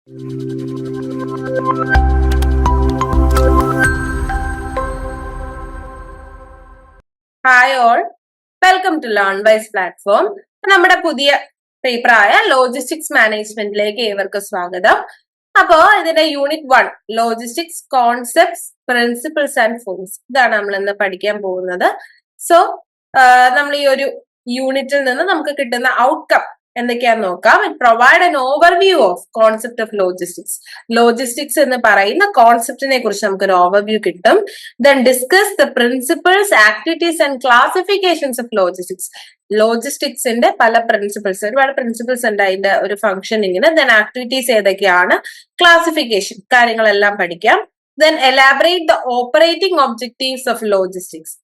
Hi all, welcome to learn wise platform. നമ്മുടെ പുതിയ പേപ്പറായ ലോജിസ്റ്റിക്സ് മാനേജ്മെന്റിലേക്ക് ഏവർക്കും സ്വാഗതം. അപ്പോ ഇതിന്റെ unit 1 logistics concepts, principles and forms, ഇതാണ് നമ്മൾ ഇന്ന് പഠിക്കാൻ പോകുന്നത്. സോ നമ്മൾ ഈ ഒരു യൂണിറ്റിൽ നിന്ന് നമുക്ക് കിട്ടുന്ന ഔട്ട്കം എന്തൊക്കെയാന്ന് നോക്കാം. It provide an overview of concept of logistics. Logistics എന്ന് പറയുന്ന കോൺസെപ്റ്റിനെ കുറിച്ച് നമുക്കൊരു ഓവർവ്യൂ കിട്ടും. Then discuss the principles, activities and classifications of logistics. ലോജിസ്റ്റിക്സിന്റെ പല പ്രിൻസിപ്പിൾസ്, ഒരുപാട് പ്രിൻസിപ്പിൾസ് ഉണ്ട് അതിന്റെ ഒരു ഫംഗ്ഷനിങ്ങിന്. ദെൻ ആക്ടിവിറ്റീസ് ഏതൊക്കെയാണ്, ക്ലാസിഫിക്കേഷൻ, കാര്യങ്ങളെല്ലാം പഠിക്കാം. Then elaborate the operating objectives of logistics.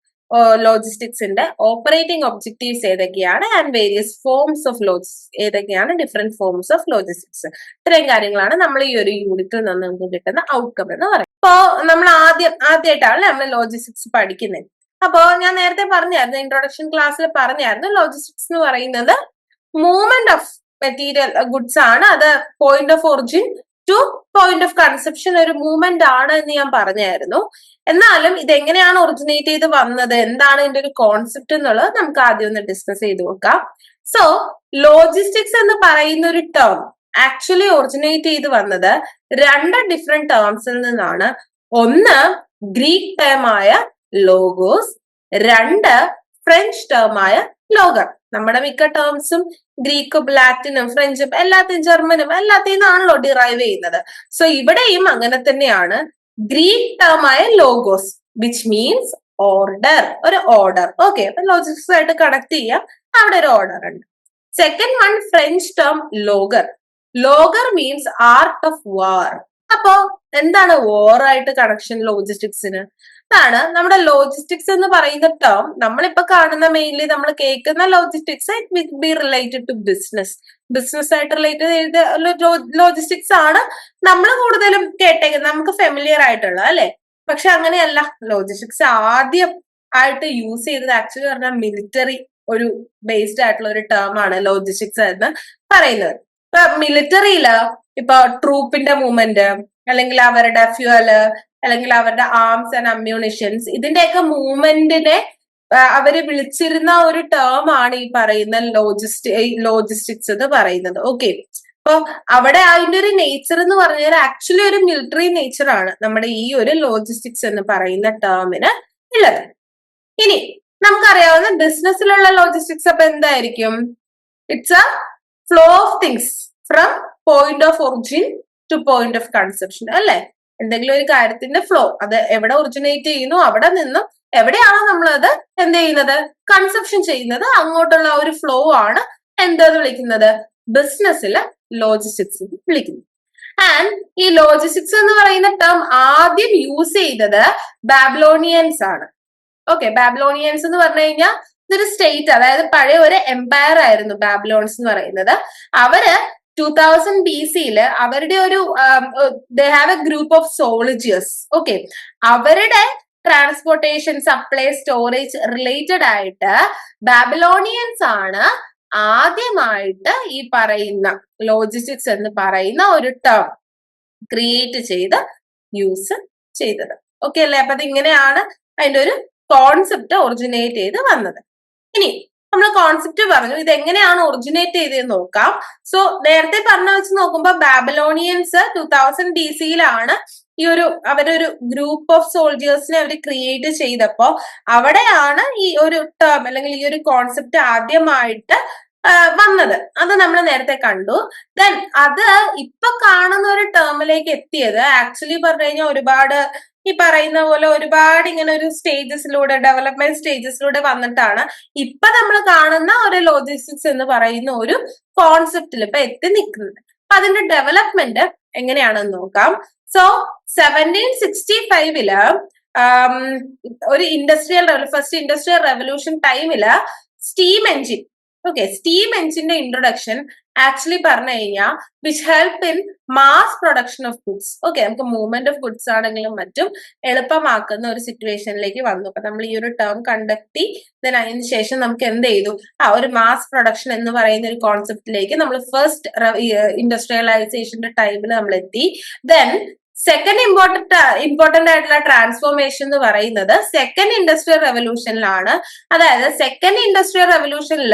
ലോജിസ്റ്റിക്സിന്റെ ഓപ്പറേറ്റിംഗ് ഒബ്ജക്റ്റീവ്സ് ഏതൊക്കെയാണ് and various forms of logistics, ഏതൊക്കെയാണ് ഡിഫറെന്റ് ഫോംസ് ഓഫ് ലോജിസ്റ്റിക്സ്. ഇത്രയും കാര്യങ്ങളാണ് നമ്മൾ ഈ ഒരു യൂണിറ്റിൽ നിന്ന് നമുക്ക് കിട്ടുന്ന ഔട്ട്കം എന്ന് പറയുന്നത്. അപ്പോ നമ്മൾ ആദ്യമായിട്ടാണ് നമ്മൾ ലോജിസ്റ്റിക്സ് പഠിക്കുന്നത്. അപ്പോ ഞാൻ നേരത്തെ പറഞ്ഞായിരുന്നു, ഇൻട്രൊഡക്ഷൻ ക്ലാസ്സിൽ പറഞ്ഞായിരുന്നു, ലോജിസ്റ്റിക്സ് എന്ന് പറയുന്നത് മൂവ്മെന്റ് ഓഫ് മെറ്റീരിയൽ ഗുഡ്സ് ആണ്. അത് point of origin two point of conception ഒരു മൂവ്മെന്റ് ആണ് എന്ന് ഞാൻ പറഞ്ഞായിരുന്നു. എന്നാലും ഇത് എങ്ങനെയാണ് ഒറിജിനേറ്റ് ചെയ്ത് വന്നത്, എന്താണ് ഇതിന്റെ ഒരു കോൺസെപ്റ്റ് എന്നുള്ളത് നമുക്ക് ആദ്യം ഒന്ന് ഡിസ്കസ് ചെയ്ത് നോക്കാം. സോ ലോജിസ്റ്റിക്സ് എന്ന് പറയുന്ന ഒരു ടേം ആക്ച്വലി ഒറിജിനേറ്റ് ചെയ്ത് വന്നത് രണ്ട് ഡിഫറെന്റ് ടേംസിൽ നിന്നാണ്. ഒന്ന് ഗ്രീക്ക് ടേമായ ലോഗോസ്, രണ്ട് ഫ്രഞ്ച് ടേമായ ലോഗർ. നമ്മുടെ മിക്ക ടേംസും ഗ്രീക്കും ലാറ്റിനും ഫ്രഞ്ചും എല്ലാത്തിനും ജർമ്മനും എല്ലാത്തിൽ നിന്നാണല്ലോ ഡിറൈവ് ചെയ്യുന്നത്. സോ ഇവിടെയും അങ്ങനെ തന്നെയാണ്. ഗ്രീക്ക് ടേമായ ലോഗോസ് വിച്ച് മീൻസ് ഓർഡർ, ഒരു ഓർഡർ. ഓക്കെ, അപ്പൊ ലോജിസ്റ്റിക്സ് ആയിട്ട് കണക്ട് ചെയ്യാം, അവിടെ ഒരു ഓർഡർ ഉണ്ട്. Second one French term loger. Loger means art of war. അപ്പോ എന്താണ് വാർ ആയിട്ട് കണക്ഷൻ ലോജിസ്റ്റിക്സിന്? അതാണ് നമ്മുടെ ലോജിസ്റ്റിക്സ് എന്ന് പറയുന്ന ടേം. നമ്മളിപ്പോ കാണുന്ന മെയിൻലി നമ്മൾ കേൾക്കുന്ന logistics will be related to business. Business ആയിട്ട് റിലേറ്റഡ് ചെയ്ത ലോജിസ്റ്റിക്സ് ആണ് നമ്മൾ കൂടുതലും കേട്ടേക്കുന്നത്, നമുക്ക് ഫെമിലിയർ ആയിട്ടുള്ള, അല്ലെ? പക്ഷെ അങ്ങനെയല്ല. ലോജിസ്റ്റിക്സ് ആദ്യം ആയിട്ട് യൂസ് ചെയ്തത് ആക്ച്വലി പറഞ്ഞാൽ മിലിറ്ററി ഒരു ബേസ്ഡ് ആയിട്ടുള്ള ഒരു ടേം ആണ് ലോജിസ്റ്റിക്സ് എന്ന് പറയുന്നത്. ഇപ്പൊ മിലിറ്ററിയില് ഇപ്പൊ ട്രൂപ്പിന്റെ മൂവ്മെന്റ്, അല്ലെങ്കിൽ അവരുടെ ഫ്യൂവല്, അല്ലെങ്കിൽ അവരുടെ ആർംസ് ആൻഡ് അമ്മ്യൂണിഷൻസ്, ഇതിന്റെയൊക്കെ മൂവ്മെന്റിനെ അവര് വിളിച്ചിരുന്ന ഒരു ടേം ആണ് ഈ പറയുന്ന ലോജിസ്റ്റിക്സ് എന്ന് പറയുന്നത്. ഓക്കെ, അപ്പൊ അവിടെ അതിന്റെ ഒരു നേച്ചർ എന്ന് പറഞ്ഞാൽ ആക്ച്വലി ഒരു മിലിറ്ററി നേച്ചർ ആണ് നമ്മുടെ ഈ ഒരു ലോജിസ്റ്റിക്സ് എന്ന് പറയുന്ന ടേമിന് ഉള്ളത്. ഇനി നമുക്കറിയാവുന്ന ബിസിനസ്സിലുള്ള ലോജിസ്റ്റിക്സ് അപ്പൊ എന്തായിരിക്കും? It's A flow of things from point of origin two point of conception, അല്ലെ? എന്തെങ്കിലും ഒരു കാര്യത്തിന്റെ ഫ്ലോ, അത് എവിടെ ഒറിജിനേറ്റ് ചെയ്യുന്നു അവിടെ നിന്നും എവിടെയാണോ നമ്മളത് എന്ത് ചെയ്യുന്നത്, കൺസെപ്ഷൻ ചെയ്യുന്നത്, അങ്ങോട്ടുള്ള ഒരു ഫ്ലോ ആണ് എന്താന്ന് വിളിക്കുന്നത്, ബിസിനസ്സില് ലോജിസ്റ്റിക്സ് വിളിക്കുന്നത്. ആൻഡ് ഈ ലോജിസ്റ്റിക്സ് എന്ന് പറയുന്ന ടേം ആദ്യം യൂസ് ചെയ്തത് ബാബിലോണിയൻസ് ആണ്. ഓക്കെ, ബാബിലോണിയൻസ് എന്ന് പറഞ്ഞു കഴിഞ്ഞാൽ ഇതൊരു സ്റ്റേറ്റ്, അതായത് പഴയ ഒരു എംപയർ ആയിരുന്നു ബാബിലോൺസ് എന്ന് പറയുന്നത്. അവര് 2000 BC-യില് അവരുടെ ഒരു they have A group of soldiers. Okay, അവരുടെ ട്രാൻസ്പോർട്ടേഷൻ, സപ്ലൈ, സ്റ്റോറേജ് റിലേറ്റഡ് ആയിട്ട് ബാബിലോണിയൻസ് ആണ് ആദ്യമായിട്ട് ഈ പറയുന്ന ലോജിസ്റ്റിക്സ് എന്ന് പറയുന്ന ഒരു ടേം ക്രിയേറ്റ് ചെയ്ത് യൂസ് ചെയ്തത്. ഓക്കെ അല്ലെ? അപ്പൊ അത് ഇങ്ങനെയാണ് അതിന്റെ ഒരു കോൺസെപ്റ്റ് ഒറിജിനേറ്റ് ചെയ്ത് വന്നത്. ഇനി നമ്മൾ കോൺസെപ്റ്റ് പറഞ്ഞു, ഇത് എങ്ങനെയാണ് ഒറിജിനേറ്റ് ചെയ്തതെന്ന് നോക്കാം. സോ നേരത്തെ പറഞ്ഞ വെച്ച് നോക്കുമ്പോൾ ബാബിലോണിയൻസ് 2000 BC-യിലാണ് ഈ ഒരു അവരൊരു ഗ്രൂപ്പ് ഓഫ് സോൾജിയേഴ്സിനെ അവർ ക്രിയേറ്റ് ചെയ്തപ്പോ അവിടെയാണ് ഈ ഒരു ടേം അല്ലെങ്കിൽ ഈ ഒരു കോൺസെപ്റ്റ് ആദ്യമായിട്ട് വന്നത്. അത് നമ്മൾ നേരത്തെ കണ്ടു. ദെൻ അത് ഇപ്പൊ കാണുന്ന ഒരു ടേമിലേക്ക് എത്തിയത് ആക്ച്വലി പറഞ്ഞു കഴിഞ്ഞാൽ ഒരുപാട് ഈ പറയുന്ന പോലെ ഒരുപാട് ഇങ്ങനെ ഒരു സ്റ്റേജസിലൂടെ, ഡെവലപ്മെന്റ് സ്റ്റേജസിലൂടെ വന്നിട്ടാണ് ഇപ്പൊ നമ്മൾ കാണുന്ന ഒരു ലോജിസ്റ്റിക്സ് എന്ന് പറയുന്ന ഒരു കോൺസെപ്റ്റിൽ ഇപ്പൊ എത്തി നിൽക്കുന്നത്. അപ്പൊ അതിന്റെ ഡെവലപ്മെന്റ് എങ്ങനെയാണെന്ന് നോക്കാം. സോ 1765-ല് ഒരു ഫസ്റ്റ് ഇൻഡസ്ട്രിയൽ റെവല്യൂഷൻ ടൈമില് സ്റ്റീം എഞ്ചിൻ, ഓക്കെ, സ്റ്റീം എഞ്ചിന്റെ ഇൻട്രൊഡക്ഷൻ ആക്ച്വലി പറഞ്ഞു കഴിഞ്ഞാൽ which help in mass production of goods. Okay, നമുക്ക് മൂവ്മെന്റ് ഓഫ് ഗുഡ്സ് ആണെങ്കിലും മറ്റും എളുപ്പമാക്കുന്ന ഒരു സിറ്റുവേഷനിലേക്ക് വന്നു. അപ്പൊ നമ്മൾ ഈ ഒരു ടേം കണ്ടെത്തി അതിന് ശേഷം നമുക്ക് എന്ത് ചെയ്തു, ഒരു മാസ് പ്രൊഡക്ഷൻ എന്ന് പറയുന്ന ഒരു കോൺസെപ്റ്റിലേക്ക് നമ്മൾ ഫസ്റ്റ് ഇൻഡസ്ട്രിയലൈസേഷന്റെ ടൈമിൽ നമ്മൾ എത്തി. ദെൻ സെക്കൻഡ് ഇമ്പോർട്ടന്റ് ആയിട്ടുള്ള ട്രാൻസ്ഫോർമേഷൻ എന്ന് പറയുന്നത് സെക്കൻഡ് ഇൻഡസ്ട്രിയൽ റെവല്യൂഷനിലാണ്. അതായത് സെക്കൻഡ് ഇൻഡസ്ട്രിയൽ റെവല്യൂഷനിൽ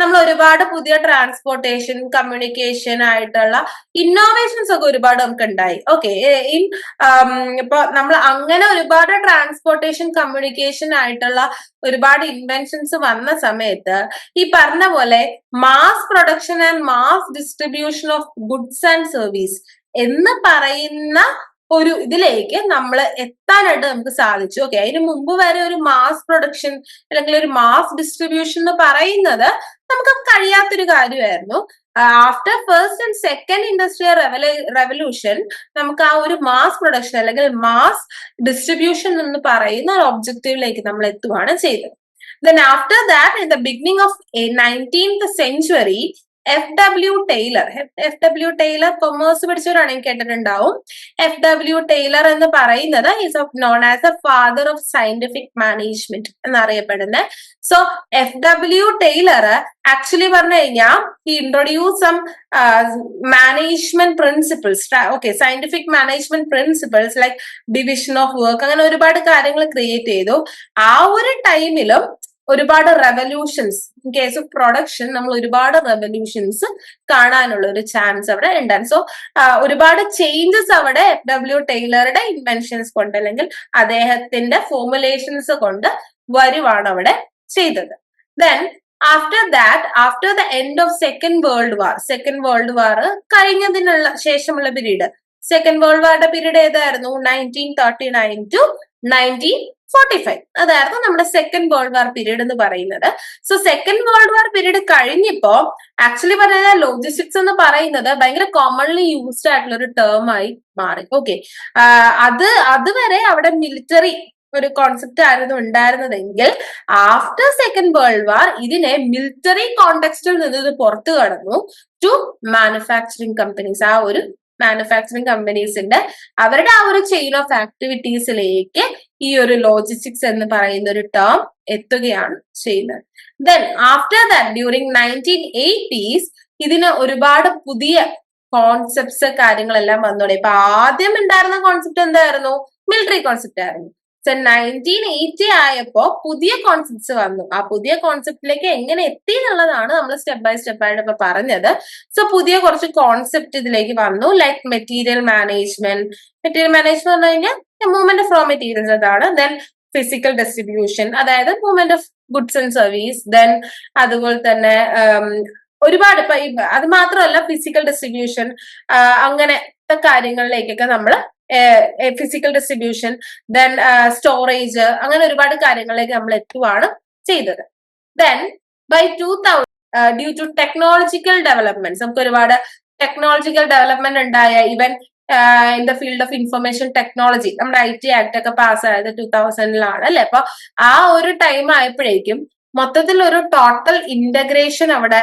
നമ്മൾ ഒരുപാട് പുതിയ ട്രാൻസ്പോർട്ടേഷൻ, കമ്മ്യൂണിക്കേഷൻ ആയിട്ടുള്ള ഇന്നോവേഷൻസ് ഒക്കെ ഒരുപാട് നമുക്ക് ഉണ്ടായി. ഓക്കെ, ഇപ്പൊ നമ്മൾ അങ്ങനെ ഒരുപാട് ട്രാൻസ്പോർട്ടേഷൻ, കമ്മ്യൂണിക്കേഷൻ ആയിട്ടുള്ള ഒരുപാട് ഇൻവെൻഷൻസ് വന്ന സമയത്ത് ഈ പറഞ്ഞ പോലെ mass production and mass distribution of goods and service എന്ന് പറയുന്ന ഒരു ഇതിലേക്ക് നമ്മൾ എത്താനായിട്ട് നമുക്ക് സാധിച്ചു. ഓക്കെ, അതിന് മുമ്പ് വരെ ഒരു മാസ് പ്രൊഡക്ഷൻ അല്ലെങ്കിൽ ഒരു മാസ് ഡിസ്ട്രിബ്യൂഷൻ എന്ന് പറയുന്നത് നമുക്ക് കഴിയാത്തൊരു കാര്യമായിരുന്നു. After first and second industrial revolution നമുക്ക് ആ ഒരു മാസ് പ്രൊഡക്ഷൻ അല്ലെങ്കിൽ മാസ് ഡിസ്ട്രിബ്യൂഷൻ എന്ന് പറയുന്ന ഒരു ഒബ്ജക്റ്റീവിലേക്ക് നമ്മൾ എത്തുകയാണ് ചെയ്തത്. Then after that, in the beginning of 19th century, F W. Taylor commerce പഠിച്ചവരാണെങ്കിൽ കേട്ടിട്ടുണ്ടാവും. എഫ്.ഡബ്ല്യു. ടൈലർ എന്ന് പറയുന്നത് is known as a father of scientific management എന്നറിയപ്പെടുന്നത്. So F W. ടൈലർ ആക്ച്വലി പറഞ്ഞു കഴിഞ്ഞാൽ he introduce some management principles. Okay, scientific management principles like division of work, അങ്ങനെ ഒരുപാട് കാര്യങ്ങൾ ക്രിയേറ്റ് ചെയ്തു. ആ ഒരു ടൈമിലും ഒരുപാട് revolutions in case of production നമ്മൾ ഒരുപാട് റെവല്യൂഷൻസ് കാണാനുള്ള ഒരു ചാൻസ് അവിടെ ഉണ്ടായിരുന്നു. സോ ഒരുപാട് ചേഞ്ചസ് അവിടെ എഫ്.ഡബ്ല്യു. ടൈലറുടെ ഇൻവെൻഷൻസ് കൊണ്ട് അല്ലെങ്കിൽ അദ്ദേഹത്തിന്റെ ഫോർമുലേഷൻസ് കൊണ്ട് വരുവാണ് അവിടെ ചെയ്തത്. Then after that, after the end of second world war കഴിഞ്ഞതിനുള്ള ശേഷമുള്ള പീരീഡ്, സെക്കൻഡ് വേൾഡ് വാറിന്റെ പീരീഡ് ഏതായിരുന്നു? 1939 to 1945. അതായിരുന്നു നമ്മുടെ സെക്കൻഡ് വേൾഡ് വാർ പീരീഡ് എന്ന് പറയുന്നത്. സോ സെക്കൻഡ് വേൾഡ് വാർ പീരീഡ് കഴിഞ്ഞപ്പോ ആക്ച്വലി പറഞ്ഞാൽ ലോജിസ്റ്റിക്സ് എന്ന് പറയുന്നത് ഭയങ്കര കോമൺലി യൂസ്ഡ് ആയിട്ടുള്ള ഒരു ടേം ആയി മാറി. ഓക്കെ, അതുവരെ അവിടെ മിലിറ്ററി ഒരു കോൺസെപ്റ്റ് ആയിരുന്നു ഉണ്ടായിരുന്നതെങ്കിൽ ആഫ്റ്റർ സെക്കൻഡ് വേൾഡ് വാർ ഇതിനെ മിലിറ്ററി കോണ്ടെക്സ്റ്റിൽ നിന്ന് ഇത് പുറത്തു കടന്നു ടു മാനുഫാക്ചറിങ് കമ്പനീസ്. ആ ഒരു മാനുഫാക്ചറിങ് കമ്പനീസിന്റെ അവരുടെ ആ ഒരു ചെയിൻ ഓഫ് ആക്ടിവിറ്റീസിലേക്ക് ഈ ഒരു ലോജിസ്റ്റിക്സ് എന്ന് പറയുന്ന ഒരു ടേം എത്തുകയാണ് ചെയ്യുന്നത്. Then after that during 1980s ഇതിന് ഒരുപാട് പുതിയ കോൺസെപ്റ്റ്സ് കാര്യങ്ങളെല്ലാം വന്നോടെ. ഇപ്പൊ ആദ്യം ഉണ്ടായിരുന്ന കോൺസെപ്റ്റ് എന്തായിരുന്നു? മിലിറ്ററി കോൺസെപ്റ്റ് ആയിരുന്നു. സോ 1980 ആയപ്പോ പുതിയ കോൺസെപ്റ്റ്സ് വന്നു. ആ പുതിയ കോൺസെപ്റ്റിലേക്ക് എങ്ങനെ എത്തി എന്നുള്ളതാണ് നമ്മൾ സ്റ്റെപ്പ് ബൈ സ്റ്റെപ്പ് ആയിട്ട് ഇപ്പൊ പറഞ്ഞത്. സോ പുതിയ കുറച്ച് കോൺസെപ്റ്റ് ഇതിലേക്ക് വന്നു, like material management. Material management പറഞ്ഞു കഴിഞ്ഞാൽ മൂവ്മെന്റ് ഓഫ് റോ മെറ്റീരിയൽസ് അതാണ്. ദെൻ ഫിസിക്കൽ ഡിസ്ട്രിബ്യൂഷൻ, അതായത് movement of goods and service. Then അതുപോലെ തന്നെ ഒരുപാട് ഇപ്പൊ അത് മാത്രമല്ല ഫിസിക്കൽ ഡിസ്ട്രിബ്യൂഷൻ അങ്ങനത്തെ കാര്യങ്ങളിലേക്കൊക്കെ നമ്മൾ ഫിസിക്കൽ ഡിസ്ട്രിബ്യൂഷൻ, ദെൻ സ്റ്റോറേജ്, അങ്ങനെ ഒരുപാട് കാര്യങ്ങളിലേക്ക് നമ്മൾ എത്തുവാണ് ചെയ്തത്. Then by 2000 due to technological developments, നമുക്ക് ഒരുപാട് ടെക്നോളജിക്കൽ ഡെവലപ്മെന്റ് ഉണ്ടായ even in the field of information technology, നമ്മുടെ IT ആക്ട് ഒക്കെ പാസ്സായത് 2000-ലാണ് അല്ലെ. അപ്പൊ ആ ഒരു ടൈം ആയപ്പോഴേക്കും മൊത്തത്തിൽ ഒരു ടോട്ടൽ ഇന്റഗ്രേഷൻ അവിടെ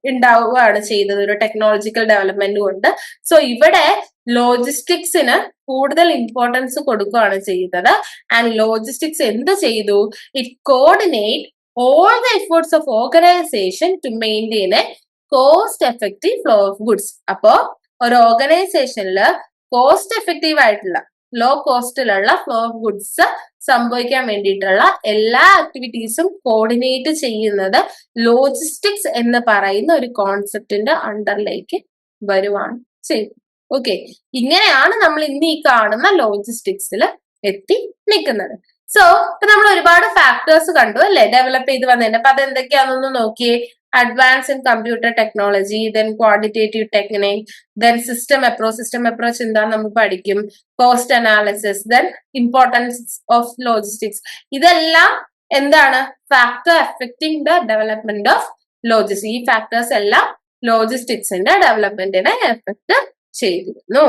ഉണ്ടാവുകയാണ് ചെയ്തത് ഒരു ടെക്നോളജിക്കൽ ഡെവലപ്മെന്റ് കൊണ്ട്. സോ ഇവിടെ ലോജിസ്റ്റിക്സിന് കൂടുതൽ ഇമ്പോർട്ടൻസ് കൊടുക്കുകയാണ് ചെയ്തത്. ആൻഡ് ലോജിസ്റ്റിക്സ് എന്ത് ചെയ്തു? It coordinate all the efforts of organization to maintain a cost effective flow of goods. അപ്പോ ഒരു ഓർഗനൈസേഷനില് കോസ്റ്റ് എഫക്റ്റീവ് ആയിട്ടുള്ള ലോ കോസ്റ്റിലുള്ള ഫ്ലോ ഓഫ് ഗുഡ്സ് സംഭവിക്കാൻ വേണ്ടിയിട്ടുള്ള എല്ലാ ആക്ടിവിറ്റീസും കോർഡിനേറ്റ് ചെയ്യുന്നത് ലോജിസ്റ്റിക്സ് എന്ന് പറയുന്ന ഒരു കോൺസെപ്റ്റിന്റെ അണ്ടറിലേക്ക് വരുവാണ് ചെയ്യുന്നത്. ഓക്കെ, ഇങ്ങനെയാണ് നമ്മൾ ഇന്ന് ഈ കാണുന്ന ലോജിസ്റ്റിക്സിൽ എത്തി നിൽക്കുന്നത്. സോ ഇപ്പൊ നമ്മൾ ഒരുപാട് ഫാക്ടേഴ്സ് കണ്ടു അല്ലെ ഡെവലപ്പ് ചെയ്ത് വന്നതിന്റെ. അപ്പൊ അതെന്തൊക്കെയാണെന്ന് നോക്കിയേ. Advance in computer technology, then quantitative technique, then system approach എന്താന്ന് നമ്മൾ പഠിക്കും, cost analysis, then importance of logistics. ഇതെല്ലാം എന്താണ്? Factor affecting the development of logistics. ഈ ഫാക്ടേഴ്സ് എല്ലാം ലോജിസ്റ്റിക്സിന്റെ ഡെവലപ്മെന്റിനെ എഫക്ട് ചെയ്തിരുന്നു.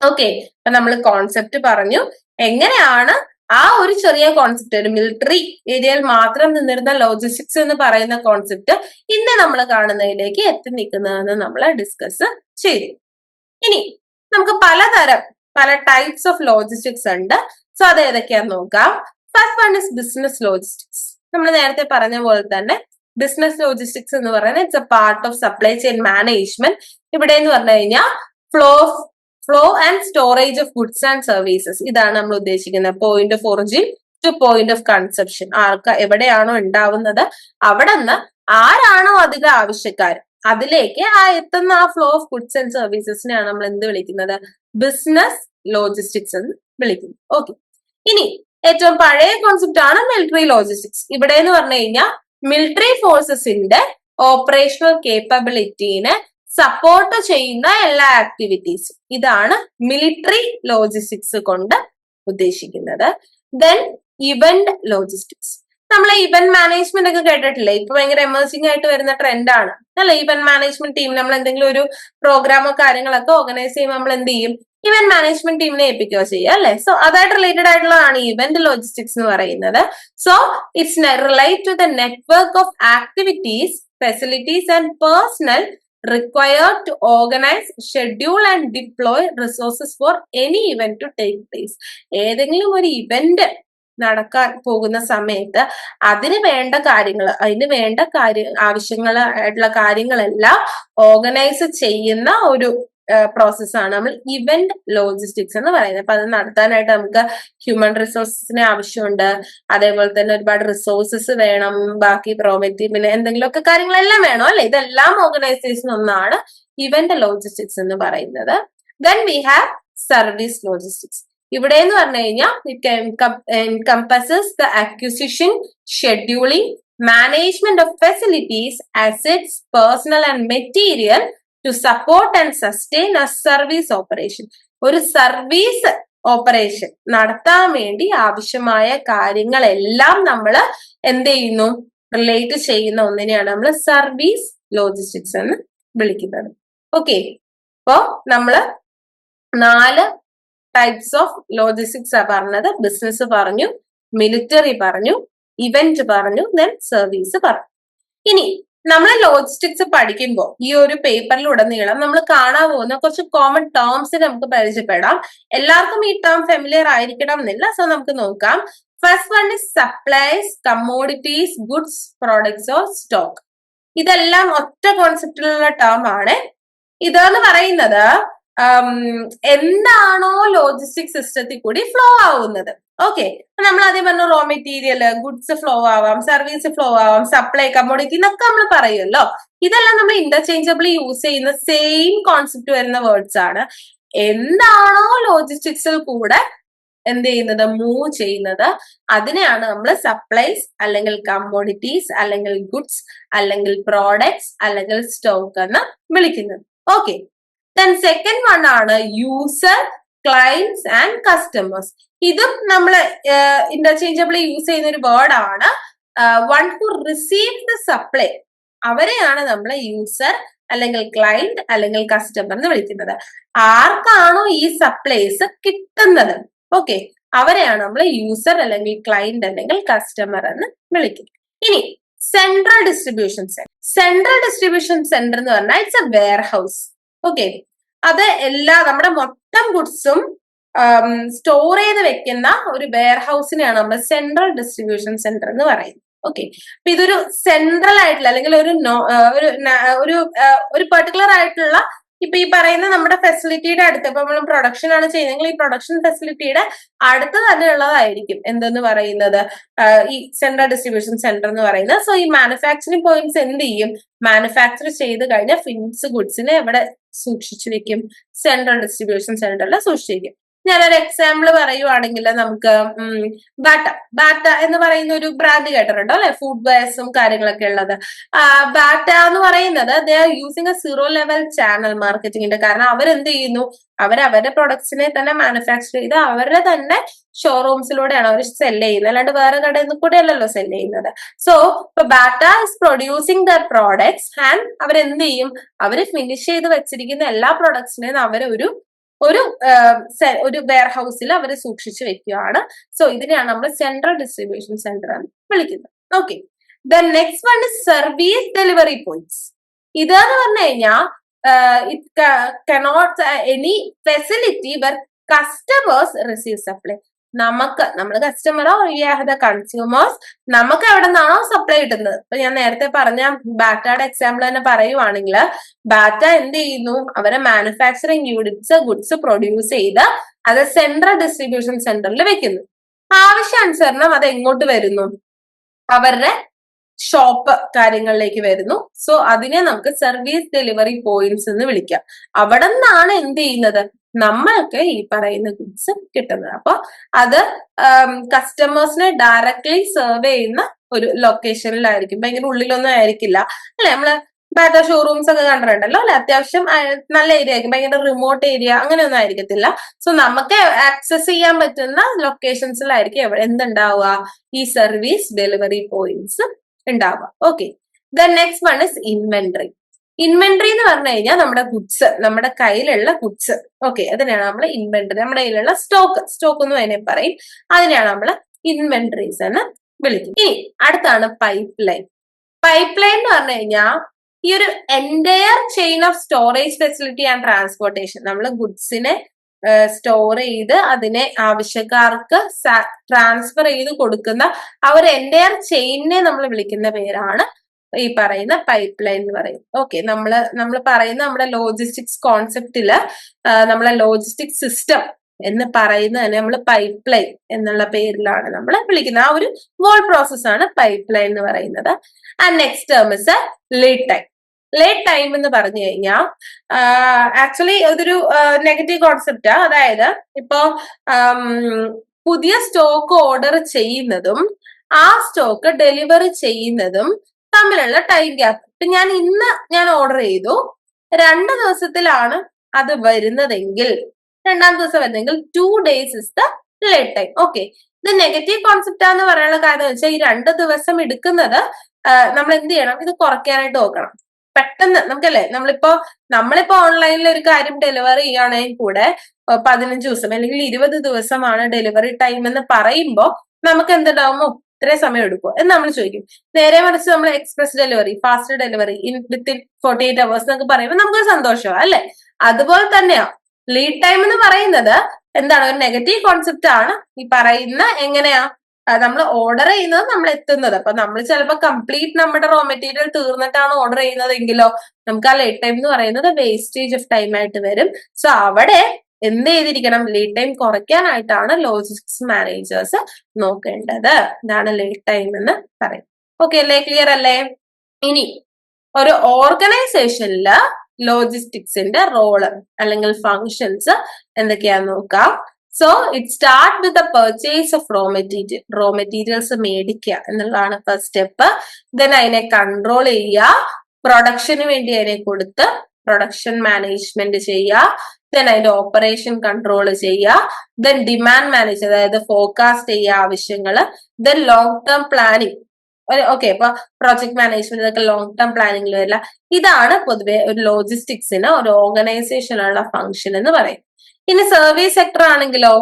ഓക്കെ, അപ്പൊ നമ്മൾ കോൺസെപ്റ്റ് പറഞ്ഞു. എങ്ങനെയാണ് ആ ഒരു ചെറിയ കോൺസെപ്റ്റ്, ഒരു മിലിറ്ററി ഏരിയയിൽ മാത്രം നിന്നിരുന്ന ലോജിസ്റ്റിക്സ് എന്ന് പറയുന്ന കോൺസെപ്റ്റ് ഇന്ന് നമ്മൾ കാണുന്നതിലേക്ക് എത്തി നിൽക്കുന്നതെന്ന് നമ്മൾ ഡിസ്കസ് ചെയ്തു. ഇനി നമുക്ക് പല ടൈപ്സ് ഓഫ് ലോജിസ്റ്റിക്സ് ഉണ്ട്. സോ അത് ഏതൊക്കെയാന്ന് നോക്കാം. First one is business logistics. നമ്മൾ നേരത്തെ പറഞ്ഞ പോലെ തന്നെ ബിസിനസ് ലോജിസ്റ്റിക്സ് എന്ന് പറയുന്നത് it's A part of supply chain management. ഇവിടെ എന്ന് പറഞ്ഞു കഴിഞ്ഞാൽ flow and storage of goods and services, ഇതാണ് നമ്മൾ ഉദ്ദേശിക്കുന്നത്. Point of origin two point of conception. എവിടെയാണോ ഉണ്ടാവുന്നത് അവിടെ നിന്ന് ആരാണോ അതിന്റെ ആവശ്യക്കാർ അതിലേക്ക് എത്തുന്ന ആ ഫ്ലോ ഓഫ് ഗുഡ്സ് ആൻഡ് സർവീസസിനെയാണ് നമ്മൾ എന്ത് വിളിക്കുന്നത്? ബിസിനസ് ലോജിസ്റ്റിക്സ് എന്ന് വിളിക്കുന്നത്. ഓക്കെ, ഇനി ഏറ്റവും പഴയ കോൺസെപ്റ്റ് ആണ് മിലിറ്ററി ലോജിസ്റ്റിക്സ്. ഇവിടെ എന്ന് പറഞ്ഞു കഴിഞ്ഞാൽ മിലിറ്ററി ഫോഴ്സസിന്റെ ഓപ്പറേഷണൽ കേപ്പബിലിറ്റീനെ സപ്പോർട്ട് ചെയ്യുന്ന എല്ലാ ആക്ടിവിറ്റീസും, ഇതാണ് മിലിറ്ററി ലോജിസ്റ്റിക്സ് കൊണ്ട് ഉദ്ദേശിക്കുന്നത്. Then event logistics. നമ്മൾ ഇവന്റ് മാനേജ്മെന്റ് ഒക്കെ കേട്ടിട്ടില്ലേ? ഇപ്പൊ ഭയങ്കര എമേർജിംഗ് ആയിട്ട് വരുന്ന ട്രെൻഡാണ് അല്ലെ ഇവന്റ് മാനേജ്മെന്റ് ടീം. നമ്മൾ എന്തെങ്കിലും ഒരു പ്രോഗ്രാമോ കാര്യങ്ങളൊക്കെ ഓർഗനൈസ് ചെയ്യുമ്പോൾ നമ്മൾ എന്ത് ചെയ്യും? ഇവന്റ് മാനേജ്മെന്റ് ടീമിനെ ഏൽപ്പിക്കുകയോ ചെയ്യുക അല്ലെ. സോ അതായിട്ട് റിലേറ്റഡ് ആയിട്ടുള്ളതാണ് ഇവന്റ് ലോജിസ്റ്റിക്സ് എന്ന് പറയുന്നത്. So it's relate to the network of activities, facilities and personnel required to organize, schedule and deploy resources for any event to take place. ഏതെങ്കിലും ഒരു ഇവന്റ് നടക്കാൻ പോകുന്ന സമയത്ത് അതിന് വേണ്ട ആവശ്യങ്ങളായിട്ടുള്ള കാര്യങ്ങളെല്ലാം ഓർഗനൈസ് ചെയ്യുന്ന ഒരു പ്രോസസ്സാണ് നമ്മൾ ഇവന്റ് ലോജിസ്റ്റിക്സ് എന്ന് പറയുന്നത്. അപ്പൊ അത് നടത്താനായിട്ട് നമുക്ക് ഹ്യൂമൻ റിസോഴ്സസിനെ ആവശ്യമുണ്ട്, അതേപോലെ തന്നെ ഒരുപാട് റിസോഴ്സസ് വേണം, ബാക്കി പ്രോമെറ്റി പിന്നെ എന്തെങ്കിലുമൊക്കെ കാര്യങ്ങളെല്ലാം വേണം അല്ലെ. ഇതെല്ലാം ഓർഗനൈസേഷൻ ഒന്നാണ് ഇവന്റ് ലോജിസ്റ്റിക്സ് എന്ന് പറയുന്നത്. Then we have service logistics. ഇവിടെ എന്ന് പറഞ്ഞു കഴിഞ്ഞാൽ it encompasses the acquisition, scheduling, management of facilities, assets, personnel and material to support and sustain a service operation. ഒരു സർവീസ് ഓപ്പറേഷൻ നടത്താൻ വേണ്ടി ആവശ്യമായ കാര്യങ്ങളെല്ലാം നമ്മൾ എന്ത് ചെയ്യുന്നു? റിലേറ്റ് ചെയ്യുന്ന ഒന്നിനെയാണ് നമ്മൾ സർവീസ് ലോജിസ്റ്റിക്സ് എന്ന് വിളിക്കുന്നത്. ഓക്കെ, അപ്പോ നമ്മള് 4 ടൈപ്സ് ഓഫ് ലോജിസ്റ്റിക്സ് ആ പറഞ്ഞത്. ബിസിനസ് പറഞ്ഞു, മിലിറ്ററി പറഞ്ഞു, ഇവന്റ് പറഞ്ഞു, ദെൻ സർവീസ് പറഞ്ഞു. ഇനി നമ്മൾ ലോജിസ്റ്റിക്സ് പഠിക്കുമ്പോൾ ഈ ഒരു പേപ്പറിലുടനീളം നമ്മൾ കാണാൻ പോകുന്ന കുറച്ച് കോമൺ ടേംസ് നമുക്ക് പരിചയപ്പെടാം. എല്ലാവർക്കും ഈ ടേം ഫെമിലിയർ ആയിരിക്കണം എന്നില്ല. സോ നമുക്ക് നോക്കാം. First one is supplies, commodities, goods, products or stock. ഇതെല്ലാം ഒറ്റ കോൺസെപ്റ്റിലുള്ള ടേം ആണ്. ഇതെന്ന് പറയുന്നത് എന്താണോ ലോജിസ്റ്റിക് സിസ്റ്റത്തിൽ കൂടി ഫ്ലോ ആവുന്നത്. ഓക്കെ, നമ്മൾ ആദ്യം പറഞ്ഞ റോ മെറ്റീരിയൽ, ഗുഡ്സ് ഫ്ലോ ആവാം, സർവീസ് ഫ്ലോ ആവാം, സപ്ലൈ, കമ്മോഡിറ്റി എന്നൊക്കെ നമ്മൾ പറയുമല്ലോ. ഇതെല്ലാം നമ്മൾ ഇന്റർചേഞ്ചബിളി യൂസ് ചെയ്യുന്ന സെയിം കോൺസെപ്റ്റ് വരുന്ന വേർഡ്സ് ആണ്. എന്താണോ ലോജിസ്റ്റിക്സിൽ കൂടെ എന്ത് ചെയ്യുന്നത്? മൂവ് ചെയ്യുന്നത്, അതിനെയാണ് നമ്മൾ സപ്ലൈസ് അല്ലെങ്കിൽ കമ്മോഡിറ്റീസ് അല്ലെങ്കിൽ ഗുഡ്സ് അല്ലെങ്കിൽ പ്രോഡക്ട്സ് അല്ലെങ്കിൽ സ്റ്റോക്ക് എന്ന് വിളിക്കുന്നത്. ഓക്കെ, ദെൻ സെക്കൻഡ് വൺ ആണ് യൂസർ, ക്ലയന്റ്സ് ആൻഡ് കസ്റ്റമേഴ്സ്. ഇതും നമ്മൾ ഇന്റർചേഞ്ചബിളി യൂസ് ചെയ്യുന്ന ഒരു വേർഡ് ആണ്. One who receive the supply, അവരെയാണ് നമ്മൾ യൂസർ അല്ലെങ്കിൽ ക്ലയന്റ് അല്ലെങ്കിൽ കസ്റ്റമർ എന്ന് വിളിക്കുന്നത്. ആർക്കാണോ ഈ സപ്ലൈസ് കിട്ടുന്നത്, ഓക്കെ, അവരെയാണ് നമ്മൾ യൂസർ അല്ലെങ്കിൽ ക്ലയന്റ് അല്ലെങ്കിൽ കസ്റ്റമർ എന്ന് വിളിക്കുന്നത്. ഇനി central distribution centre. Central distribution centre എന്ന് പറഞ്ഞാൽ it's a warehouse. Okay, അത് നമ്മുടെ മൊത്തം ഗുഡ്സും സ്റ്റോർ ചെയ്ത് വെക്കുന്ന ഒരു വെയർ ഹൗസിനെയാണ് നമ്മൾ സെൻട്രൽ ഡിസ്ട്രിബ്യൂഷൻ സെന്റർ എന്ന് പറയുന്നത്. ഓക്കെ, അപ്പൊ ഇതൊരു സെൻട്രൽ ആയിട്ടുള്ള അല്ലെങ്കിൽ ഒരു പെർട്ടിക്കുലർ ആയിട്ടുള്ള, ഇപ്പൊ ഈ പറയുന്ന നമ്മുടെ ഫെസിലിറ്റിയുടെ അടുത്ത്, ഇപ്പൊ നമ്മൾ പ്രൊഡക്ഷൻ ആണ് ചെയ്യുന്നതെങ്കിൽ ഈ പ്രൊഡക്ഷൻ ഫെസിലിറ്റിയുടെ അടുത്ത് തന്നെ ഉള്ളതായിരിക്കും എന്തെന്ന് പറയുന്നത്, ഈ സെൻട്രൽ ഡിസ്ട്രിബ്യൂഷൻ സെന്റർ എന്ന് പറയുന്നത്. സോ ഈ മാനുഫാക്ചറിങ് പോയിന്റ്സ് എന്ത് ചെയ്യും? മാനുഫാക്ചർ ചെയ്ത് കഴിഞ്ഞാൽ ഫിനിഷ്ഡ് ഗുഡ്സിനെ എവിടെ സൂക്ഷിച്ചു വെക്കും? സെൻട്രൽ ഡിസ്ട്രിബ്യൂഷൻ സെന്ററിൽ സൂക്ഷിച്ചു വെക്കും. ഞാനൊരു എക്സാമ്പിൾ പറയുവാണെങ്കിൽ നമുക്ക് ബാറ്റ എന്ന് പറയുന്ന ഒരു ബ്രാൻഡ് കേട്ടിട്ടുണ്ടോ അല്ലെ? ഫുഡ് വെയർസും കാര്യങ്ങളൊക്കെ ഉള്ളത്. ബാറ്റ എന്ന് പറയുന്നത് they are using a 0 level channel മാർക്കറ്റിംഗിന്റെ. കാരണം അവരെന്ത് ചെയ്യുന്നു? അവരുടെ പ്രൊഡക്ട്സിനെ തന്നെ മാനുഫാക്ചർ ചെയ്ത് അവരുടെ തന്നെ ഷോറൂംസിലൂടെയാണ് അവർ സെല് ചെയ്യുന്നത്, അല്ലാണ്ട് വേറെ കടയിൽ നിന്ന് കൂടെ അല്ലല്ലോ സെല് ചെയ്യുന്നത്. സോ ഇപ്പൊ batta is producing there products and അവരെന്ത് ചെയ്യും? അവര് ഫിനിഷ് ചെയ്ത് വെച്ചിരിക്കുന്ന എല്ലാ പ്രൊഡക്ട്സിനെയും അവരൊരു ഒരു വെയർ ഹൗസിൽ അവർ സൂക്ഷിച്ചു വെക്കുകയാണ്. സോ ഇതിനെയാണ് നമ്മൾ സെൻട്രൽ ഡിസ്ട്രിബ്യൂഷൻ സെന്റർ എന്ന് വിളിക്കുന്നത്. Okay, then next one is service delivery points. ഇതെന്ന് പറഞ്ഞു കഴിഞ്ഞാൽ it connote any facility where customers receive supply. നമ്മൾ കസ്റ്റമറോ കൺസ്യൂമേഴ്സ് നമുക്ക് എവിടെ നിന്നാണോ സപ്ലൈ കിട്ടുന്നത്. ഇപ്പൊ ഞാൻ നേരത്തെ പറഞ്ഞ ബാറ്റയുടെ എക്സാമ്പിൾ തന്നെ പറയുവാണെങ്കിൽ, ബാറ്റ എന്ത് ചെയ്യുന്നു, അവരെ മാനുഫാക്ചറിങ് യൂണിറ്റ്സ് ഗുഡ്സ് പ്രൊഡ്യൂസ് ചെയ്ത് അത് സെൻട്രൽ ഡിസ്ട്രിബ്യൂഷൻ സെന്ററിൽ വെക്കുന്നു. ആവശ്യാനുസരണം അത് എങ്ങോട്ട് വരുന്നു, അവരുടെ ഷോപ്പ് കാര്യങ്ങളിലേക്ക് വരുന്നു. സോ അതിനെ നമുക്ക് സർവീസ് ഡെലിവറി പോയിന്റ്സ് എന്ന് വിളിക്കാം. അവിടെ നിന്നാണ് എന്ത് ചെയ്യുന്നത്, നമ്മൾക്ക് ഈ പറയുന്ന ഗുഡ്സ് കിട്ടുന്നത്. അപ്പൊ അത് കസ്റ്റമേഴ്സിനെ ഡയറക്ട്ലി സെർവ് ചെയ്യുന്ന ഒരു ലൊക്കേഷനിലായിരിക്കും, ഭയങ്കര ഉള്ളിലൊന്നും ആയിരിക്കില്ല അല്ലെ. നമ്മള് ബാറ്റ ഷോറൂംസ് ഒക്കെ കണ്ടിട്ടുണ്ടല്ലോ അല്ലെ, അത്യാവശ്യം നല്ല ഏരിയ ആയിരിക്കും, ഭയങ്കര റിമോട്ട് ഏരിയ അങ്ങനെയൊന്നും ആയിരിക്കത്തില്ല. സോ നമുക്ക് ആക്സസ് ചെയ്യാൻ പറ്റുന്ന ലൊക്കേഷൻസിലായിരിക്കും എന്തുണ്ടാവുക, ഈ സർവീസ് ഡെലിവറി പോയിന്റ്സ് ഉണ്ടാവുക. Okay, then next one is inventory. Inventory എന്ന് പറഞ്ഞു കഴിഞ്ഞാൽ നമ്മുടെ ഗുഡ്സ്, നമ്മുടെ കയ്യിലുള്ള ഗുഡ്സ്. ഓക്കെ, അതിനെയാണ് നമ്മൾ ഇൻവെന്ററി. നമ്മുടെ കയ്യിലുള്ള സ്റ്റോക്ക് എന്ന് അതിനെ പറയും. അതിനെയാണ് നമ്മൾ ഇൻവെന്ററീസ് എന്ന് വിളിക്കുന്നത്. ഇനി അടുത്താണ് പൈപ്പ് ലൈൻ. പൈപ്പ് ലൈൻ എന്ന് പറഞ്ഞു കഴിഞ്ഞാൽ ഈ ഒരു entire chain of storage facility and transportation. നമ്മൾ ഗുഡ്സിനെ സ്റ്റോർ ചെയ്ത് അതിനെ ആവശ്യക്കാർക്ക് ട്രാൻസ്ഫർ ചെയ്ത് കൊടുക്കുന്ന ആ ഒരു എൻറ്റയർ ചെയിനെ നമ്മൾ വിളിക്കുന്ന പേരാണ് ഈ പറയുന്ന പൈപ്പ് ലൈൻ എന്ന് പറയും. ഓക്കെ, നമ്മൾ പറയുന്ന നമ്മുടെ ലോജിസ്റ്റിക്സ് കോൺസെപ്റ്റില് നമ്മളെ ലോജിസ്റ്റിക്സ് സിസ്റ്റം എന്ന് പറയുന്നത് തന്നെ നമ്മൾ പൈപ്പ് ലൈൻ എന്നുള്ള പേരിലാണ് നമ്മൾ വിളിക്കുന്നത്. ആ ഒരു വോൾ പ്രോസസ് ആണ് പൈപ്പ് ലൈൻ എന്ന് പറയുന്നത്. And next term is lead time. Lead time എന്ന് പറഞ്ഞു കഴിഞ്ഞാൽ ആക്ച്വലി ഇതൊരു നെഗറ്റീവ് കോൺസെപ്റ്റാ. അതായത് ഇപ്പോ പുതിയ സ്റ്റോക്ക് ഓർഡർ ചെയ്യുന്നതും ആ സ്റ്റോക്ക് ഡെലിവറി ചെയ്യുന്നതും തമ്മിലുള്ള ടൈം ഗ്യാപ്പ്. ഇപ്പൊ ഞാൻ ഓർഡർ ചെയ്തു, 2 ദിവസത്തിലാണ് അത് വരുന്നതെങ്കിൽ, 2-ാം ദിവസം വരുന്നെങ്കിൽ 2 days is the lead time. Okay, ഇത് നെഗറ്റീവ് കോൺസെപ്റ്റ് ആണെന്ന് പറയാനുള്ള കാര്യം വെച്ചാൽ ഈ 2 ദിവസം എടുക്കുന്നത് നമ്മൾ എന്ത് ചെയ്യണം, ഇത് കുറയ്ക്കാനായിട്ട് നോക്കണം. പെട്ടെന്ന് നമ്മളിപ്പോ ഓൺലൈനിൽ ഒരു കാര്യം ഡെലിവറി ചെയ്യുകയാണെങ്കിൽ കൂടെ 15 ദിവസം അല്ലെങ്കിൽ 20 ദിവസമാണ് ഡെലിവറി ടൈം എന്ന് പറയുമ്പോൾ നമുക്ക് എന്തുണ്ടാവുമോ, ഇത്രയും സമയം എടുക്കുമോ എന്ന് നമ്മൾ ചോദിക്കും. നേരെ മറിച്ച് നമ്മൾ express delivery, fast delivery, within 48 hours എന്നൊക്കെ പറയുമ്പോൾ നമുക്കൊരു സന്തോഷമാണ് അല്ലെ. അതുപോലെ തന്നെയാ ലീഡ് ടൈം എന്ന് പറയുന്നത് എന്താണ്, ഒരു നെഗറ്റീവ് കോൺസെപ്റ്റ് ആണ്. ഈ പറയുന്ന എങ്ങനെയാ നമ്മൾ ഓർഡർ ചെയ്യുന്നത്, നമ്മൾ എത്തുന്നത്. അപ്പൊ നമ്മൾ ചിലപ്പോൾ കംപ്ലീറ്റ് നമ്മുടെ റോ മെറ്റീരിയൽ തീർന്നിട്ടാണ് ഓർഡർ ചെയ്യുന്നതെങ്കിലോ നമുക്ക് ആ ലീഡ് ടൈം എന്ന് പറയുന്നത് വേസ്റ്റേജ് ഓഫ് ടൈം ആയിട്ട് വരും. സോ അവിടെ എന്ത് ചെയ്തിരിക്കണം, ലീഡ് ടൈം കുറയ്ക്കാനായിട്ടാണ് ലോജിസ്റ്റിക്സ് മാനേജേഴ്സ് നോക്കേണ്ടത്. ഇതാണ് ലീഡ് ടൈം എന്ന് പറയും. ഓക്കെ അല്ലേ, ക്ലിയർ അല്ലേ? ഇനി ഒരു ഓർഗനൈസേഷനില് ലോജിസ്റ്റിക്സിന്റെ റോള് അല്ലെങ്കിൽ ഫങ്ഷൻസ് എന്തൊക്കെയാന്ന് നോക്കാം. So it start with the purchase of raw materials മേടിക്കുക എന്നുള്ളതാണ് ഫസ്റ്റ് സ്റ്റെപ്പ്. ദെൻ അതിനെ കൺട്രോൾ ചെയ്യുക, പ്രൊഡക്ഷന് വേണ്ടി അതിനെ കൊടുത്ത് പ്രൊഡക്ഷൻ മാനേജ്മെന്റ് ചെയ്യുക, ദെൻ അതിന്റെ ഓപ്പറേഷൻ കൺട്രോൾ ചെയ്യുക, ദെൻ ഡിമാൻഡ് മാനേജ് അതായത് ഫോർകാസ്റ്റ് ചെയ്യുക ആവശ്യങ്ങള്, then long term planning. Okay, അപ്പൊ പ്രോജക്ട് മാനേജ്മെന്റ് ഇതൊക്കെ ലോങ് ടേം പ്ലാനിങ്ങിൽ വരില്ല. ഇതാണ് പൊതുവെ ഒരു ലോജിസ്റ്റിക്സിന് ഒരു ഓർഗനൈസേഷനുള്ള ഫംഗ്ഷൻ എന്ന് പറയും. ഇനി സർവീസ് സെക്ടർ ആണെങ്കിലോ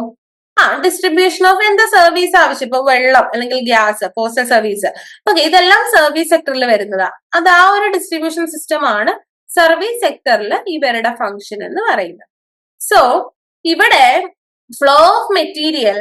ഡിസ്ട്രിബ്യൂഷൻ ഓഫ് എന്താ സർവീസ് ആവശ്യം, ഇപ്പൊ വെള്ളം അല്ലെങ്കിൽ ഗ്യാസ്, പോസ്റ്റൽ സർവീസ്, ഓക്കെ, ഇതെല്ലാം സർവീസ് സെക്ടറിൽ വരുന്നതാ. അത് ആ ഒരു ഡിസ്ട്രിബ്യൂഷൻ സിസ്റ്റം ആണ് സർവീസ് സെക്ടറിൽ ഇവരുടെ ഫംഗ്ഷൻ എന്ന് പറയുന്നത്. സോ ഇവിടെ ഫ്ലോ ഓഫ് മെറ്റീരിയൽ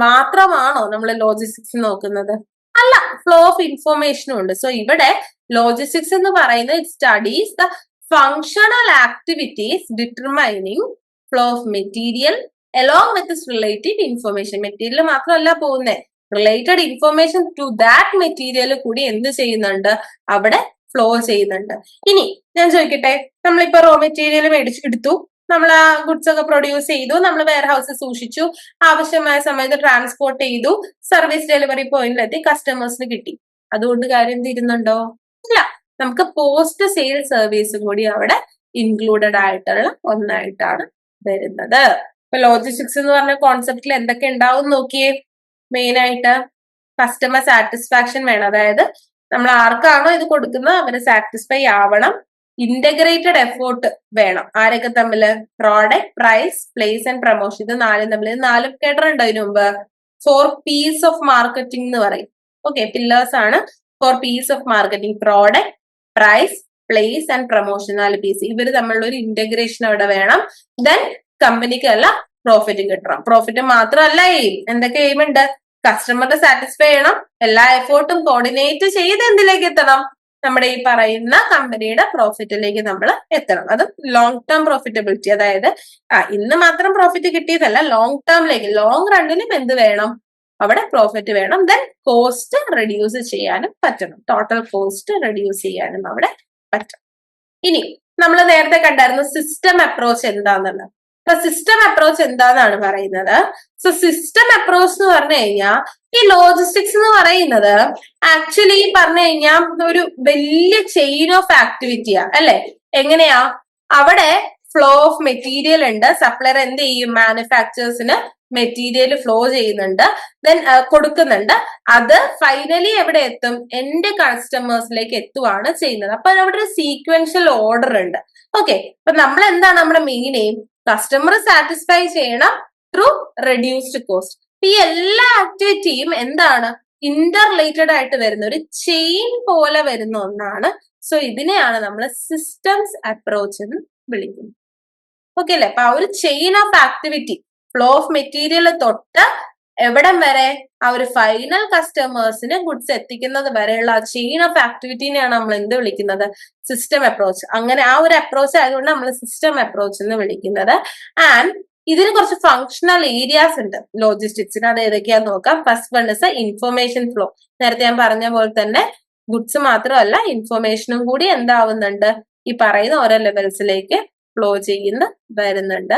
മാത്രമാണോ നമ്മൾ ലോജിസ്റ്റിക്സ് നോക്കുന്നത്? അല്ല, ഫ്ലോ ഓഫ് ഇൻഫോർമേഷനും ഉണ്ട്. സോ ഇവിടെ ലോജിസ്റ്റിക്സ് എന്ന് പറയുന്നത് it studies the functional activities determining flow of material along with its related information. Material മാത്രമല്ല പോകുന്നത്, related information to that material കൂടി എന്ത് ചെയ്യുന്നുണ്ട്, അവിടെ ഫ്ലോ ചെയ്യുന്നുണ്ട്. ഇനി ഞാൻ ചോദിക്കട്ടെ, നമ്മളിപ്പോ റോ മെറ്റീരിയൽ മേടിച്ചെടുത്തു, നമ്മൾ ആ ഗുഡ്സ് ഒക്കെ പ്രൊഡ്യൂസ് ചെയ്തു, നമ്മൾ വെയർ ഹൗസിൽ സൂക്ഷിച്ചു, ആവശ്യമായ സമയത്ത് ട്രാൻസ്പോർട്ട് ചെയ്തു, സർവീസ് ഡെലിവറി പോയിന്റിലെത്തി, കസ്റ്റമേഴ്സിന് കിട്ടി. അതുകൊണ്ട് കാര്യം തീരുന്നുണ്ടോ? ഇല്ല. നമുക്ക് പോസ്റ്റ് സെയിൽ സർവീസും കൂടി അവിടെ ഇൻക്ലൂഡഡ് ആയിട്ടുള്ള ഒന്നായിട്ടാണ് വരുന്നത്. ഇപ്പൊ ലോജിസ്റ്റിക്സ് എന്ന് പറഞ്ഞ കോൺസെപ്റ്റിൽ എന്തൊക്കെ ഉണ്ടാവും നോക്കിയേ. മെയിൻ ആയിട്ട് കസ്റ്റമർ സാറ്റിസ്ഫാക്ഷൻ വേണം. അതായത് നമ്മൾ ആർക്കാണോ ഇത് കൊടുക്കുന്നത് അവര് സാറ്റിസ്ഫൈ ആവണം. ഇന്റഗ്രേറ്റഡ് എഫോർട്ട് വേണം. ആരൊക്കെ തമ്മില്? Product, price, place and promotion. ഇത് നാലും തമ്മിൽ. ഇത് നാലും കേട്ടിട്ടുണ്ടോ ഇതിനു മുമ്പ്? 4 P's ഓഫ് മാർക്കറ്റിംഗ് എന്ന് പറയും. ഓക്കെ, പില്ലേഴ്സ് ആണ് 4 P's of marketing. Product, price, place and promotion. 4 P's. ഇവര് തമ്മിലുള്ള ഒരു ഇന്റഗ്രേഷൻ അവിടെ വേണം. ദെൻ കമ്പനിക്ക് അല്ല പ്രോഫിറ്റ് കിട്ടണം. പ്രോഫിറ്റ് മാത്രമല്ല എയിം. എന്തൊക്കെ എയിം ഉണ്ട്? കസ്റ്റമറിനെ സാറ്റിസ്ഫൈ ചെയ്യണം. എല്ലാ എഫോർട്ടും കോർഡിനേറ്റ് ചെയ്ത് എന്തിലേക്ക് എത്തണം? നമ്മുടെ ഈ പറയുന്ന കമ്പനിയുടെ പ്രോഫിറ്റിലേക്ക് നമ്മൾ എത്തണം. അത് ലോങ് ടേം പ്രോഫിറ്റബിലിറ്റി. അതായത് ഇന്ന് മാത്രം പ്രോഫിറ്റ് കിട്ടിയതല്ല, ലോങ് ടേമിലേക്ക്, ലോങ് റണ്ണിലും എന്ത് വേണം? അവിടെ പ്രോഫിറ്റ് വേണം. ദെൻ കോസ്റ്റ് റെഡ്യൂസ് ചെയ്യാനും പറ്റണം. ടോട്ടൽ കോസ്റ്റ് റെഡ്യൂസ് ചെയ്യാനും അവിടെ പറ്റും. ഇനി നമ്മൾ നേരത്തെ കണ്ടായിരുന്നു സിസ്റ്റം അപ്രോച്ച് എന്താന്നുള്ളത്. അപ്പൊ സിസ്റ്റം അപ്രോച്ച് എന്താന്നാണ് പറയുന്നത്. സോ സിസ്റ്റം അപ്രോച്ച് എന്ന് പറഞ്ഞു കഴിഞ്ഞാൽ ഈ ലോജിസ്റ്റിക്സ് എന്ന് പറയുന്നത് ആക്ച്വലി പറഞ്ഞു കഴിഞ്ഞാൽ ഒരു വലിയ ചെയിൻ ഓഫ് ആക്ടിവിറ്റിയാ അല്ലെ. എങ്ങനെയാ? അവിടെ ഫ്ലോ ഓഫ് മെറ്റീരിയൽ ഉണ്ട്. സപ്ലയർ എന്ത് ചെയ്യും? മാനുഫാക്ചേഴ്സിന് മെറ്റീരിയൽ ഫ്ലോ ചെയ്യുന്നുണ്ട്, ദെൻ കൊടുക്കുന്നുണ്ട്. അത് ഫൈനലി എവിടെ എത്തും? എന്റെ കസ്റ്റമേഴ്സിലേക്ക് എത്തുവാണ് ചെയ്യുന്നത്. അപ്പൊ അവിടെ ഒരു സീക്വൻഷ്യൽ ഓർഡർ ഉണ്ട്. ഓക്കെ, അപ്പൊ നമ്മൾ എന്താണ് നമ്മുടെ മെയിൻ എയിം? കസ്റ്റമർ സാറ്റിസ്ഫൈ ചെയ്യണം ത്രൂ റെഡ്യൂസ്ഡ് കോസ്റ്റ്. ഈ എല്ലാ ആക്ടിവിറ്റിയും എന്താണ്? ഇന്റർ റിലേറ്റഡ് ആയിട്ട് വരുന്ന ഒരു ചെയിൻ പോലെ വരുന്ന ഒന്നാണ്. സോ ഇതിനെയാണ് നമ്മൾ സിസ്റ്റംസ് അപ്രോച്ച് എന്ന് വിളിക്കുന്നത്. ഓക്കെ അല്ലെ? അപ്പൊ ആ ഒരു chain of activity, flow of material തൊട്ട് എവിടം വരെ ആ ഒരു ഫൈനൽ കസ്റ്റമേഴ്സിന് ഗുഡ്സ് എത്തിക്കുന്നത് വരെയുള്ള ആ ചെയിൻ ഓഫ് ആക്ടിവിറ്റിനെയാണ് നമ്മൾ എന്ത് വിളിക്കുന്നത്? System approach. അങ്ങനെ ആ ഒരു അപ്രോച്ച് ആയതുകൊണ്ട് നമ്മൾ സിസ്റ്റം അപ്രോച്ച് എന്ന് വിളിക്കുന്നത്. ആൻഡ് ഇതിന് കുറച്ച് ഫങ്ഷണൽ ഏരിയാസ് ഉണ്ട് ലോജിസ്റ്റിക്സിന്. അത് ഏതൊക്കെയാന്ന് നോക്കാം. First one is information flow. നേരത്തെ ഞാൻ പറഞ്ഞ പോലെ തന്നെ ഗുഡ്സ് മാത്രമല്ല ഇൻഫർമേഷനും കൂടി എന്താവുന്നുണ്ട്? ഈ പറയുന്ന ഓരോ ലെവൽസിലേക്ക് ഫ്ലോ ചെയ്യുന്ന വരുന്നുണ്ട്.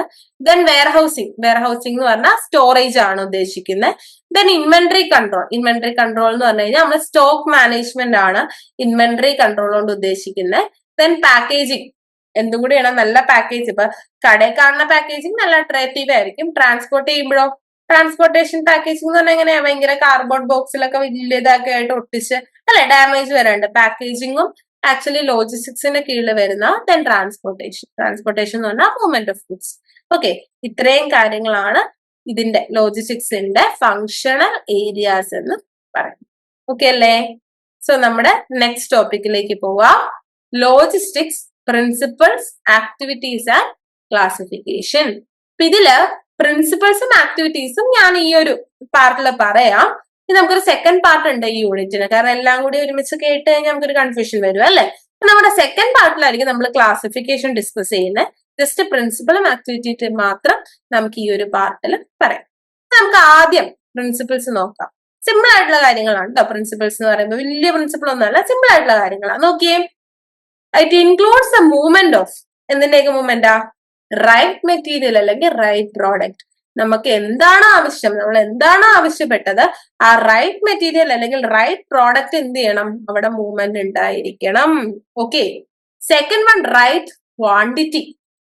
Then warehousing. വെയർഹൗസിംഗ് എന്ന് പറഞ്ഞാൽ സ്റ്റോറേജ് ആണ് ഉദ്ദേശിക്കുന്നത്. Then inventory control. Inventory control എന്ന് പറഞ്ഞു കഴിഞ്ഞാൽ നമ്മൾ സ്റ്റോക്ക് മാനേജ്മെന്റ് ആണ് ഇൻവെന്ററി കൺട്രോൾ കൊണ്ട് ഉദ്ദേശിക്കുന്നത്. Then packaging. എന്തും കൂടിയാണ് നല്ല പാക്കേജ്. ഇപ്പൊ കടയിൽ കാണുന്ന പാക്കേജിങ് നല്ല അട്രാക്റ്റീവ് ആയിരിക്കും. ട്രാൻസ്പോർട്ട് ചെയ്യുമ്പോഴോ ട്രാൻസ്പോർട്ടേഷൻ പാക്കേജിംഗ് എന്ന് പറഞ്ഞാൽ എങ്ങനെയാ? ഭയങ്കര കാർഡ്ബോർഡ് ബോക്സിലൊക്കെ വലിയ ഇതൊക്കെ ആയിട്ട് ഒട്ടിച്ച് അല്ലെ ഡാമേജ് വരാണ്ട്. പാക്കേജിങ്ങും ആക്ച്വലി ലോജിസ്റ്റിക്സിന്റെ കീഴിൽ വരുന്ന. ദെൻ ട്രാൻസ്പോർട്ടേഷൻ എന്ന് പറഞ്ഞാൽ മൂവ്മെന്റ് ഓഫ് ഗുഡ്സ്. ഓക്കെ, ഇത്രയും കാര്യങ്ങളാണ് ഇതിന്റെ ലോജിസ്റ്റിക്സിന്റെ ഫങ്ഷണൽ ഏരിയാസ് എന്ന് പറയുന്നത്. ഓക്കെ അല്ലേ? സോ നമ്മുടെ നെക്സ്റ്റ് ടോപ്പിക്കിലേക്ക് പോവാം. Logistics principles, activities and classification. ഇതില് പ്രിൻസിപ്പിൾസും ആക്ടിവിറ്റീസും ഞാൻ ഈ ഒരു പാർട്ടിൽ പറയാം. ഇനി നമുക്കൊരു സെക്കൻഡ് പാർട്ട് ഉണ്ട് ഈ യൂണിറ്റിന്. കാരണം എല്ലാം കൂടി ഒരുമിച്ച് കേട്ട് കഴിഞ്ഞാൽ നമുക്കൊരു കൺഫ്യൂഷൻ വരും അല്ലെ. നമ്മുടെ സെക്കൻഡ് പാർട്ടിലായിരിക്കും നമ്മൾ ക്ലാസിഫിക്കേഷൻ ഡിസ്കസ് ചെയ്യുന്നത്. ജസ്റ്റ് പ്രിൻസിപ്പിളും ആക്ടിവിറ്റി മാത്രം നമുക്ക് ഈ ഒരു പാർട്ടിൽ പറയാം. നമുക്ക് ആദ്യം പ്രിൻസിപ്പിൾസ് നോക്കാം. സിമ്പിൾ ആയിട്ടുള്ള കാര്യങ്ങളാണ് കേട്ടോ. പ്രിൻസിപ്പിൾസ് എന്ന് പറയുമ്പോൾ വലിയ പ്രിൻസിപ്പിൾ ഒന്നുമല്ല, സിമ്പിൾ ആയിട്ടുള്ള കാര്യങ്ങളാണ്. നോക്കിയേ, it includes a movement of എന്തിന്റെയൊക്കെ മൂവ്മെന്റാ? റൈറ്റ് മെറ്റീരിയൽ അല്ലെങ്കിൽ റൈറ്റ് പ്രോഡക്റ്റ്. നമുക്ക് എന്താണ് ആവശ്യം, നമ്മൾ എന്താണ് ആവശ്യപ്പെട്ടത്, ആ റൈറ്റ് മെറ്റീരിയൽ അല്ലെങ്കിൽ റൈറ്റ് പ്രോഡക്റ്റ് എന്ത് ചെയ്യണം? അവിടെ മൂവ്മെന്റ് ഉണ്ടായിരിക്കണം. Okay. Second one, right quantity.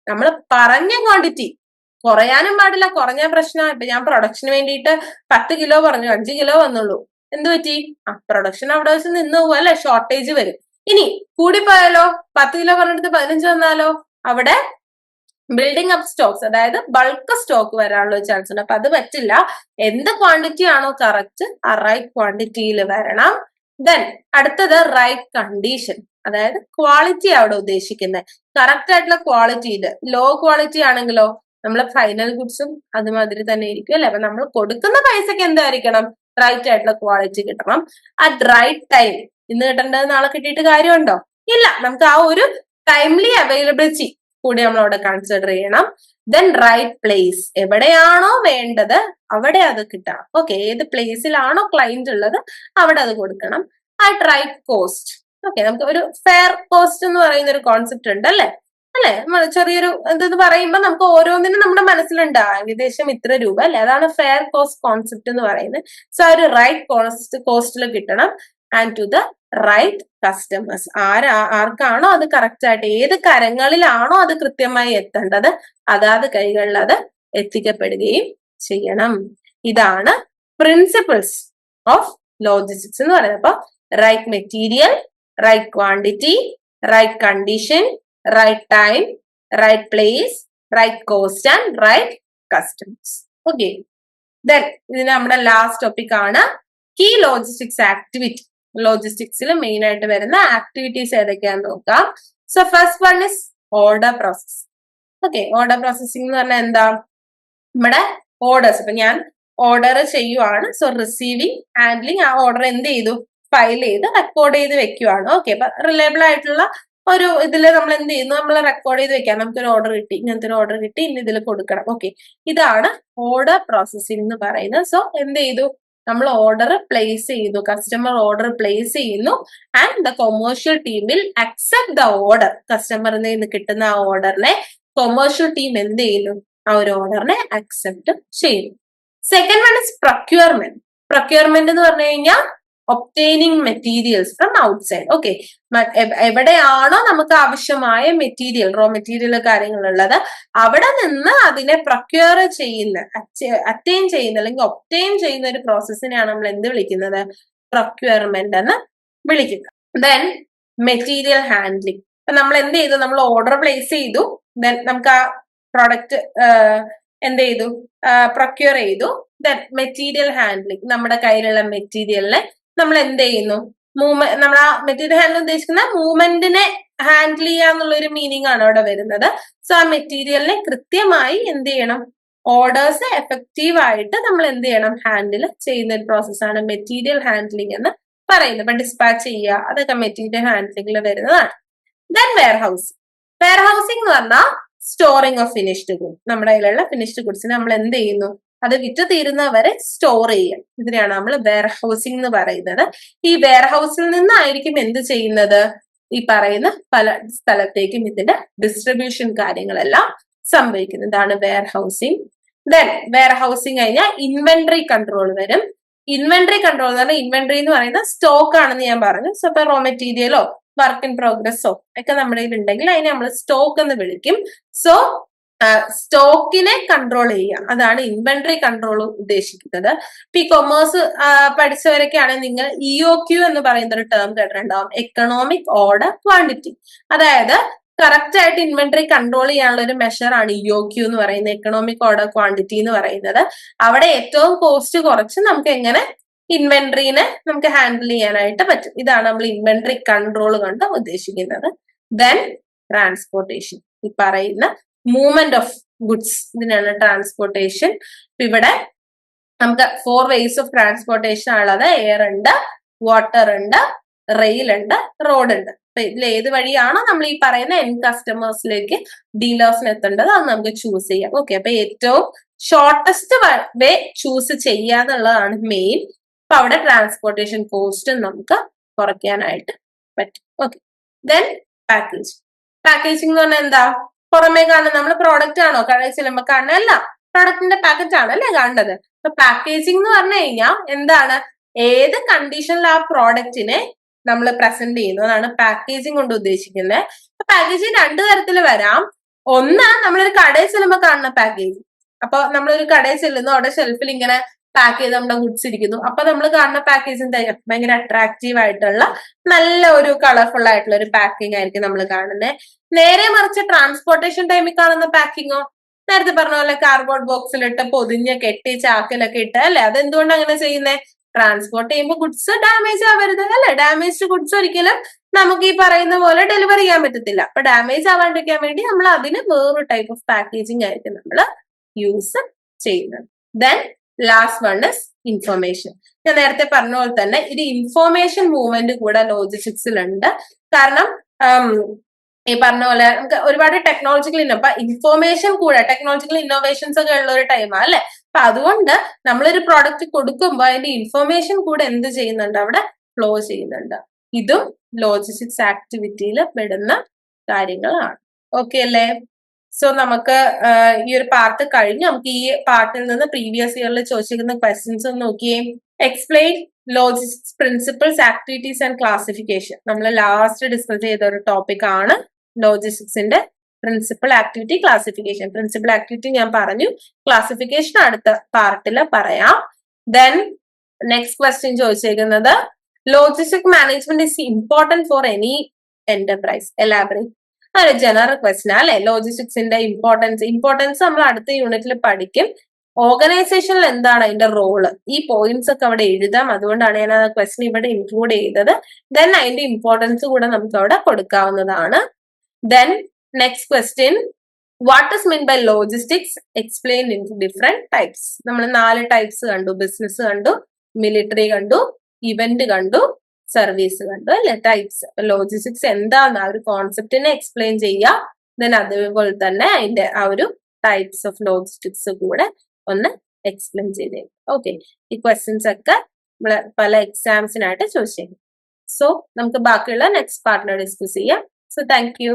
നമ്മൾ പറഞ്ഞ ക്വാണ്ടിറ്റി കുറയാനും പാടില്ല. കുറഞ്ഞ പ്രശ്നം. ഇപ്പൊ ഞാൻ പ്രൊഡക്ഷന് വേണ്ടിയിട്ട് 10 കിലോ പറഞ്ഞു, 5 കിലോ വന്നുള്ളൂ. എന്ത് പറ്റി? പ്രൊഡക്ഷൻ അവിടെ വെച്ച് നിന്ന് പോകും അല്ലെ, ഷോർട്ടേജ് വരും. ഇനി കൂടിപ്പോയാലോ? 10 കിലോ പറഞ്ഞെടുത്ത് 15 വന്നാലോ? അവിടെ ബിൽഡിംഗ് അപ്പ് സ്റ്റോക്സ്, അതായത് ബൾക്ക് സ്റ്റോക്ക് വരാനുള്ള ചാൻസ് ഉണ്ട്. അപ്പൊ അത് പറ്റില്ല. എന്ത് ക്വാണ്ടിറ്റി ആണോ കറക്റ്റ്, ആ റൈറ്റ് ക്വാണ്ടിറ്റിയിൽ വരണം. ദെൻ അടുത്തത് റൈറ്റ് കണ്ടീഷൻ, അതായത് ക്വാളിറ്റി അവിടെ ഉദ്ദേശിക്കുന്നത് കറക്റ്റ് ആയിട്ടുള്ള ക്വാളിറ്റിയിൽ. ലോ ക്വാളിറ്റി ആണെങ്കിലോ നമ്മളെ ഫൈനൽ ഗുഡ്സും അതുമാതിരി തന്നെ ഇരിക്കും അല്ലെ. അപ്പൊ നമ്മൾ കൊടുക്കുന്ന പൈസക്ക് എന്തായിരിക്കണം? റൈറ്റ് ആയിട്ടുള്ള ക്വാളിറ്റി കിട്ടണം. At right time. ഇന്ന് കിട്ടേണ്ടത് നാളെ കിട്ടിയിട്ട് കാര്യമുണ്ടോ? ഇല്ല. നമുക്ക് ആ ഒരു ടൈംലി അവൈലബിലിറ്റി കൂടി നമ്മൾ അവിടെ കൺസിഡർ ചെയ്യണം. Then right place. എവിടെയാണോ വേണ്ടത് അവിടെ അത് കിട്ടണം. ഓക്കെ, ഏത് പ്ലേസിലാണോ ക്ലയന്റ് ഉള്ളത് അവിടെ അത് കൊടുക്കണം. At right cost. ഓക്കെ, നമുക്ക് ഒരു ഫെയർ കോസ്റ്റ് എന്ന് പറയുന്ന ഒരു കോൺസെപ്റ്റ് ഉണ്ട് അല്ലെ. ചെറിയൊരു എന്തെന്ന് പറയുമ്പോൾ നമുക്ക് ഓരോന്നിനും നമ്മുടെ മനസ്സിലുണ്ട് ഏകദേശം ഇത്ര രൂപ അല്ലെ. അതാണ് ഫെയർ കോസ്റ്റ് കോൺസെപ്റ്റ് എന്ന് പറയുന്നത്. സോ ആ ഒരു റൈറ്റ് കോസ്റ്റിൽ കിട്ടണം. And to the right customers. ആർക്കാണോ അത് കറക്റ്റ് ആയിട്ട്, ഏത് കരങ്ങളിലാണോ അത് കൃത്യമായി എത്തേണ്ടത്, അതാത് കൈകളിൽ അത് എത്തിക്കപ്പെടുകയും ചെയ്യണം. ഇതാണ് പ്രിൻസിപ്പിൾസ് ഓഫ് ലോജിസ്റ്റിക്സ് എന്ന് പറയുന്നത്. അപ്പൊ right material, right quantity, right condition, right time, right place, right cost and right customers. Okay, then ഇതിന് നമ്മുടെ ലാസ്റ്റ് ടോപ്പിക് ആണ് കീ ലോജിസ്റ്റിക്സ് ആക്ടിവിറ്റി. ലോജിസ്റ്റിക്സിൽ മെയിൻ ആയിട്ട് വരുന്ന ആക്ടിവിറ്റീസ് ഏതൊക്കെയാന്ന് നോക്കാം. So first one is order process. Okay, order processing എന്ന് പറഞ്ഞാൽ എന്താ? നമ്മുടെ ഓർഡേഴ്സ്, ഇപ്പൊ ഞാൻ ഓർഡർ ചെയ്യുവാണ്. സോ റിസീവിങ്, ഹാൻഡ്ലിങ്, ആ ഓർഡർ എന്ത് ചെയ്തു? ഫയൽ ചെയ്ത് റെക്കോർഡ് ചെയ്ത് വെക്കുവാണ്. ഓക്കെ, അപ്പൊ റിലയബിൾ ആയിട്ടുള്ള ഒരു ഇതില് നമ്മൾ എന്ത് ചെയ്യുന്നു? നമ്മൾ റെക്കോർഡ് ചെയ്ത് വെക്കാം. നമുക്കൊരു ഓർഡർ കിട്ടി, ഇങ്ങനത്തെ ഒരു ഓർഡർ കിട്ടി, ഇന്ന് ഇതിൽ കൊടുക്കണം. ഓക്കെ, ഇതാണ് ഓർഡർ പ്രോസസ്സിംഗ് എന്ന് പറയുന്നത്. സോ എന്ത് ചെയ്തു? നമ്മൾ ഓർഡർ പ്ലേസ് ചെയ്തു, കസ്റ്റമർ ഓർഡർ പ്ലേസ് ചെയ്യുന്നു, and the commercial team will accept the order. കസ്റ്റമറിൽ നിന്ന് കിട്ടുന്ന ആ ഓർഡറിനെ കൊമേഴ്ഷ്യൽ ടീം എന്ത് ചെയ്യുന്നു? ആ ഒരു ഓർഡറിനെ അക്സെപ്റ്റ് ചെയ്യുന്നു. Second one is procurement. Procurement എന്ന് പറഞ്ഞു കഴിഞ്ഞാൽ obtaining materials from outside. Okay, എവിടെയാണോ നമുക്ക് ആവശ്യമായ മെറ്റീരിയൽ, റോ മെറ്റീരിയൽ കാര്യങ്ങളുള്ളത്, അവിടെ നിന്ന് അതിനെ പ്രൊക്യൂർ ചെയ്യുന്ന, അറ്റൈൻ ചെയ്യുന്ന അല്ലെങ്കിൽ ഒബ്റ്റെയിൻ ചെയ്യുന്ന ഒരു പ്രോസസ്സിനെയാണ് നമ്മൾ എന്ത് വിളിക്കുന്നത്? പ്രൊക്യൂർമെന്റ് എന്ന് വിളിക്കുന്നത്. Then material handling. അപ്പൊ നമ്മൾ എന്ത് ചെയ്തു? നമ്മൾ ഓർഡർ പ്ലേസ് ചെയ്തു, ദെൻ നമുക്ക് ആ പ്രൊഡക്റ്റ് എന്ത് ചെയ്തു? പ്രൊക്യൂർ ചെയ്തു. ദെൻ മെറ്റീരിയൽ ഹാൻഡ്ലിംഗ്, നമ്മുടെ കയ്യിലുള്ള മെറ്റീരിയലിനെ നമ്മൾ എന്ത് ചെയ്യുന്നു? നമ്മൾ ആ മെറ്റീരിയൽ ഹാൻഡിൽ ഉദ്ദേശിക്കുന്ന മൂവ്മെന്റിനെ ഹാൻഡിൽ ചെയ്യുക എന്നുള്ള ഒരു മീനിങ് ആണ് അവിടെ വരുന്നത്. സോ ആ മെറ്റീരിയലിനെ കൃത്യമായി എന്ത് ചെയ്യണം? ഓർഡേഴ്സ് എഫക്റ്റീവ് ആയിട്ട് നമ്മൾ എന്ത് ചെയ്യണം? ഹാൻഡിൽ ചെയ്യുന്ന ഒരു പ്രോസസ്സാണ് മെറ്റീരിയൽ ഹാൻഡ്ലിംഗ് എന്ന് പറയുന്നത്. ഇപ്പൊ ഡിസ്പാച്ച് ചെയ്യുക, അതൊക്കെ മെറ്റീരിയൽ ഹാൻഡ്ലിംഗിൽ വരുന്നതാണ്. Then warehousing. വെയർഹൗസിംഗ് എന്ന് പറഞ്ഞാൽ സ്റ്റോറിംഗ് ഓഫ് ഫിനിഷ്ഡ് ഗുഡ്സ്. നമ്മുടെ കയ്യിലുള്ള ഫിനിഷ്ഡ് ഗുഡ്സിനെ നമ്മൾ എന്ത് ചെയ്യുന്നു? അത് വിറ്റ് തീരുന്നവരെ സ്റ്റോർ ചെയ്യുക. ഇതിനെയാണ് നമ്മൾ വെയർഹൗസിംഗ് എന്ന് പറയുന്നത്. ഈ വെയർഹൗസിൽ നിന്നായിരിക്കും എന്ത് ചെയ്യുന്നത്? ഈ പറയുന്ന പല സ്ഥലത്തേക്കും ഇതിന്റെ ഡിസ്ട്രിബ്യൂഷൻ കാര്യങ്ങളെല്ലാം സംഭവിക്കുന്നത്. ഇതാണ് വെയർഹൗസിംഗ്. ദെൻ വെയർഹൗസിംഗ് കഴിഞ്ഞാൽ ഇൻവെന്ററി കൺട്രോൾ വരും. ഇൻവെന്ററി കൺട്രോൾ എന്ന് പറഞ്ഞാൽ ഇൻവെന്ററി എന്ന് പറയുന്നത് സ്റ്റോക്ക് ആണെന്ന് ഞാൻ പറഞ്ഞു. സോ ഇപ്പൊ റോ മെറ്റീരിയലോ വർക്ക് ഇൻ പ്രോഗ്രസ്സോ ഒക്കെ നമ്മുടെ കയ്യിൽ ഉണ്ടെങ്കിൽ അതിനെ നമ്മൾ സ്റ്റോക്ക് എന്ന് വിളിക്കും. സോ സ്റ്റോക്കിനെ കൺട്രോൾ ചെയ്യുക, അതാണ് ഇൻവെന്ററി കൺട്രോൾ ഉദ്ദേശിക്കുന്നത്. ഇപ്പൊ ഈ കൊമേഴ്സ് പഠിച്ചവരൊക്കെയാണെങ്കിൽ നിങ്ങൾ EOQ എന്ന് പറയുന്ന ഒരു ടേം കേട്ടിട്ടുണ്ടാവും, എക്കണോമിക് ഓർഡർ ക്വാണ്ടിറ്റി. അതായത് കറക്റ്റ് ആയിട്ട് ഇൻവെന്ററി കൺട്രോൾ ചെയ്യാനുള്ള ഒരു മെഷർ ആണ് EOQ എന്ന് പറയുന്നത്, എക്കണോമിക് ഓർഡർ ക്വാണ്ടിറ്റി എന്ന് പറയുന്നത്. അവിടെ ഏറ്റവും കോസ്റ്റ് കുറച്ച് നമുക്ക് എങ്ങനെ ഇൻവെന്ററിനെ നമുക്ക് ഹാൻഡിൽ ചെയ്യാനായിട്ട് പറ്റും. ഇതാണ് നമ്മൾ ഇൻവെന്ററി കൺട്രോൾ കൊണ്ട് ഉദ്ദേശിക്കുന്നത്. ദെൻ ട്രാൻസ്പോർട്ടേഷൻ, ഈ പറയുന്ന മൂവ്മെന്റ് ഓഫ് ഗുഡ്സ്, ഇതിനാണ് ട്രാൻസ്പോർട്ടേഷൻ. ഇവിടെ നമുക്ക് 4 ways ഓഫ് ട്രാൻസ്പോർട്ടേഷൻ ഉള്ളത്. എയർ ഉണ്ട്, വാട്ടർ ഉണ്ട്, റെയിൽ ഉണ്ട്, റോഡ് ഉണ്ട്. അപ്പൊ ഇതിൽ ഏത് വഴിയാണോ നമ്മൾ ഈ പറയുന്ന എൻഡ് കസ്റ്റമേഴ്സിലേക്ക്, ഡീലേഴ്സിന് എത്തേണ്ടത്, അത് നമുക്ക് ചൂസ് ചെയ്യാം. ഓക്കെ, അപ്പൊ ഏറ്റവും ഷോർട്ടസ്റ്റ് വേ ചൂസ് ചെയ്യാന്നുള്ളതാണ് മെയിൻ. അപ്പൊ അവിടെ ട്രാൻസ്പോർട്ടേഷൻ കോസ്റ്റ് നമുക്ക് കുറയ്ക്കാനായിട്ട് പറ്റും. Okay, then package. പാക്കേജിംഗ് എന്ന് പറഞ്ഞാൽ എന്താ? പുറമേ കാണുന്ന നമ്മൾ പ്രോഡക്റ്റ് ആണോ കടയിൽ ചെല്ലുമ്പോൾ കാണുന്നത്? അല്ല, പ്രോഡക്റ്റിന്റെ പാക്കറ്റ് ആണല്ലേ കാണുന്നത്. അപ്പൊ പാക്കേജിംഗ് എന്ന് പറഞ്ഞു കഴിഞ്ഞാൽ എന്താണ്? ഏത് കണ്ടീഷനിൽ ആ പ്രോഡക്റ്റിനെ നമ്മൾ പ്രസന്റ് ചെയ്യുന്നു, അതാണ് പാക്കേജിംഗ് കൊണ്ട് ഉദ്ദേശിക്കുന്നത്. പാക്കേജിങ് 2 തരത്തിൽ വരാം. ഒന്ന്, നമ്മളൊരു കടയിൽ ചെല്ലുമ്പോൾ കാണുന്ന പാക്കേജിങ്. അപ്പൊ നമ്മളൊരു കടയിൽ ചെല്ലുന്നു, അവിടെ ഷെൽഫിൽ ഇങ്ങനെ പാക്ക് ചെയ്ത് നമ്മുടെ ഗുഡ്സ് ഇരിക്കുന്നു. അപ്പൊ നമ്മൾ കാണുന്ന പാക്കേജിങ് ഭയങ്കര അട്രാക്റ്റീവ് ആയിട്ടുള്ള നല്ല ഒരു കളർഫുൾ ആയിട്ടുള്ള ഒരു പാക്കിംഗ് ആയിരിക്കും നമ്മൾ കാണുന്നത്. നേരെ മറിച്ച് ട്രാൻസ്പോർട്ടേഷൻ ടൈമിൽ കാണുന്ന പാക്കിങ്ങോ, നേരത്തെ പറഞ്ഞ പോലെ കാർഡ്ബോർഡ് ബോക്സിലിട്ട് പൊതിഞ്ഞ് കെട്ടി ചാക്കിലൊക്കെ ഇട്ട്, അല്ലെ? അതെന്തുകൊണ്ട് അങ്ങനെ ചെയ്യുന്നത്? ട്രാൻസ്പോർട്ട് ചെയ്യുമ്പോൾ ഗുഡ്സ് ഡാമേജ് ആവരുത്, അല്ലെ? ഡാമേജ്ഡ് ഗുഡ്സ് ഒരിക്കലും നമുക്ക് ഈ പറയുന്ന പോലെ ഡെലിവർ ചെയ്യാൻ പറ്റത്തില്ല. അപ്പൊ ഡാമേജ് ആവാണ്ടിരിക്കാൻ വേണ്ടി നമ്മൾ അതിന് വേറൊരു ടൈപ്പ് ഓഫ് പാക്കേജിങ് ആയിരിക്കും നമ്മൾ യൂസ് ചെയ്യുന്നത്. Then last one is information. ഞാൻ നേരത്തെ പറഞ്ഞ പോലെ തന്നെ ഇത് ഇൻഫോർമേഷൻ മൂവ്മെന്റ് കൂടെ ലോജിസ്റ്റിക്സിലുണ്ട്. കാരണം ഈ പറഞ്ഞ പോലെ നമുക്ക് ഒരുപാട് ടെക്നോളജിക്കൽ അപ്പൊ ഇൻഫോർമേഷൻ കൂടെ, ടെക്നോളജിക്കൽ ഇന്നോവേഷൻസ് ഒക്കെ ഉള്ള ഒരു ടൈമാണ്, അല്ലെ? അപ്പൊ അതുകൊണ്ട് നമ്മളൊരു പ്രോഡക്റ്റ് കൊടുക്കുമ്പോൾ അതിന്റെ ഇൻഫോർമേഷൻ കൂടെ എന്ത് ചെയ്യുന്നുണ്ട്? അവിടെ ഫ്ലോ ചെയ്യുന്നുണ്ട്. ഇതും ലോജിസ്റ്റിക്സ് ആക്ടിവിറ്റിയിൽ പെടുന്ന കാര്യങ്ങളാണ്. ഓക്കെ അല്ലേ? സോ നമുക്ക് ഈ ഒരു പാർട്ട് കഴിഞ്ഞ് നമുക്ക് ഈ പാർട്ടിൽ നിന്ന് പ്രീവിയസ് ഇയറിൽ ചോദിച്ചിരിക്കുന്ന ക്വസ്റ്റ്യൻസ് ഒന്ന് നോക്കിയേ. Explain logistics principles, activities and classification. നമ്മൾ ലാസ്റ്റ് ഡിസ്കസ് ചെയ്ത ഒരു ടോപ്പിക് ആണ് ലോജിസ്റ്റിക്സിന്റെ principle, activity, classification. Principle, activity ഞാൻ പറഞ്ഞു, ക്ലാസിഫിക്കേഷൻ അടുത്ത പാർട്ടിൽ പറയാം. ദെൻ നെക്സ്റ്റ് ക്വസ്റ്റ്യൻ ചോദിച്ചിരിക്കുന്നത് logistic management is important for any enterprise. Elaborate. ഒരു ജനറൽ ക്വസ്റ്റൻ അല്ലെ, ലോജിസ്റ്റിക്സിന്റെ ഇമ്പോർട്ടൻസ് നമ്മൾ അടുത്ത യൂണിറ്റിൽ പഠിക്കും. ഓർഗനൈസേഷനിൽ എന്താണ് അതിന്റെ റോള്, ഈ പോയിന്റ്സ് ഒക്കെ അവിടെ എഴുതാം. അതുകൊണ്ടാണ് ഞാൻ ആ ക്വസ്റ്റൻ ഇവിടെ ഇൻക്ലൂഡ് ചെയ്തത്. ദെൻ അതിന്റെ ഇമ്പോർട്ടൻസ് കൂടെ നമുക്ക് അവിടെ കൊടുക്കാവുന്നതാണ്. Then next question, what is mean by logistics explain in different types. നമ്മൾ 4 ടൈപ്സ് കണ്ടു. ബിസിനസ് കണ്ടു, മിലിറ്ററി കണ്ടു, ഇവന്റ് കണ്ടു, സർവീസ് കണ്ടു അല്ലെ, ടൈപ്സ്. ലോജിസ്റ്റിക്സ് എന്താണ് ആ ഒരു കോൺസെപ്റ്റിനെ എക്സ്പ്ലെയിൻ ചെയ്യുക. ദെൻ അതേപോലെ തന്നെ അതിന്റെ ആ ഒരു ടൈപ്സ് ഓഫ് ലോജിസ്റ്റിക്സ് കൂടെ ഒന്ന് എക്സ്പ്ലെയിൻ ചെയ്തേ. ഓക്കെ, ഈ ക്വസ്റ്റ്യൻസ് ഒക്കെ നമ്മള് പല എക്സാംസിനായിട്ട് ചോദിച്ചേക്കും. സോ നമുക്ക് ബാക്കിയുള്ള നെക്സ്റ്റ് പാർട്ടിനെ ഡിസ്കസ് ചെയ്യാം. So thank you.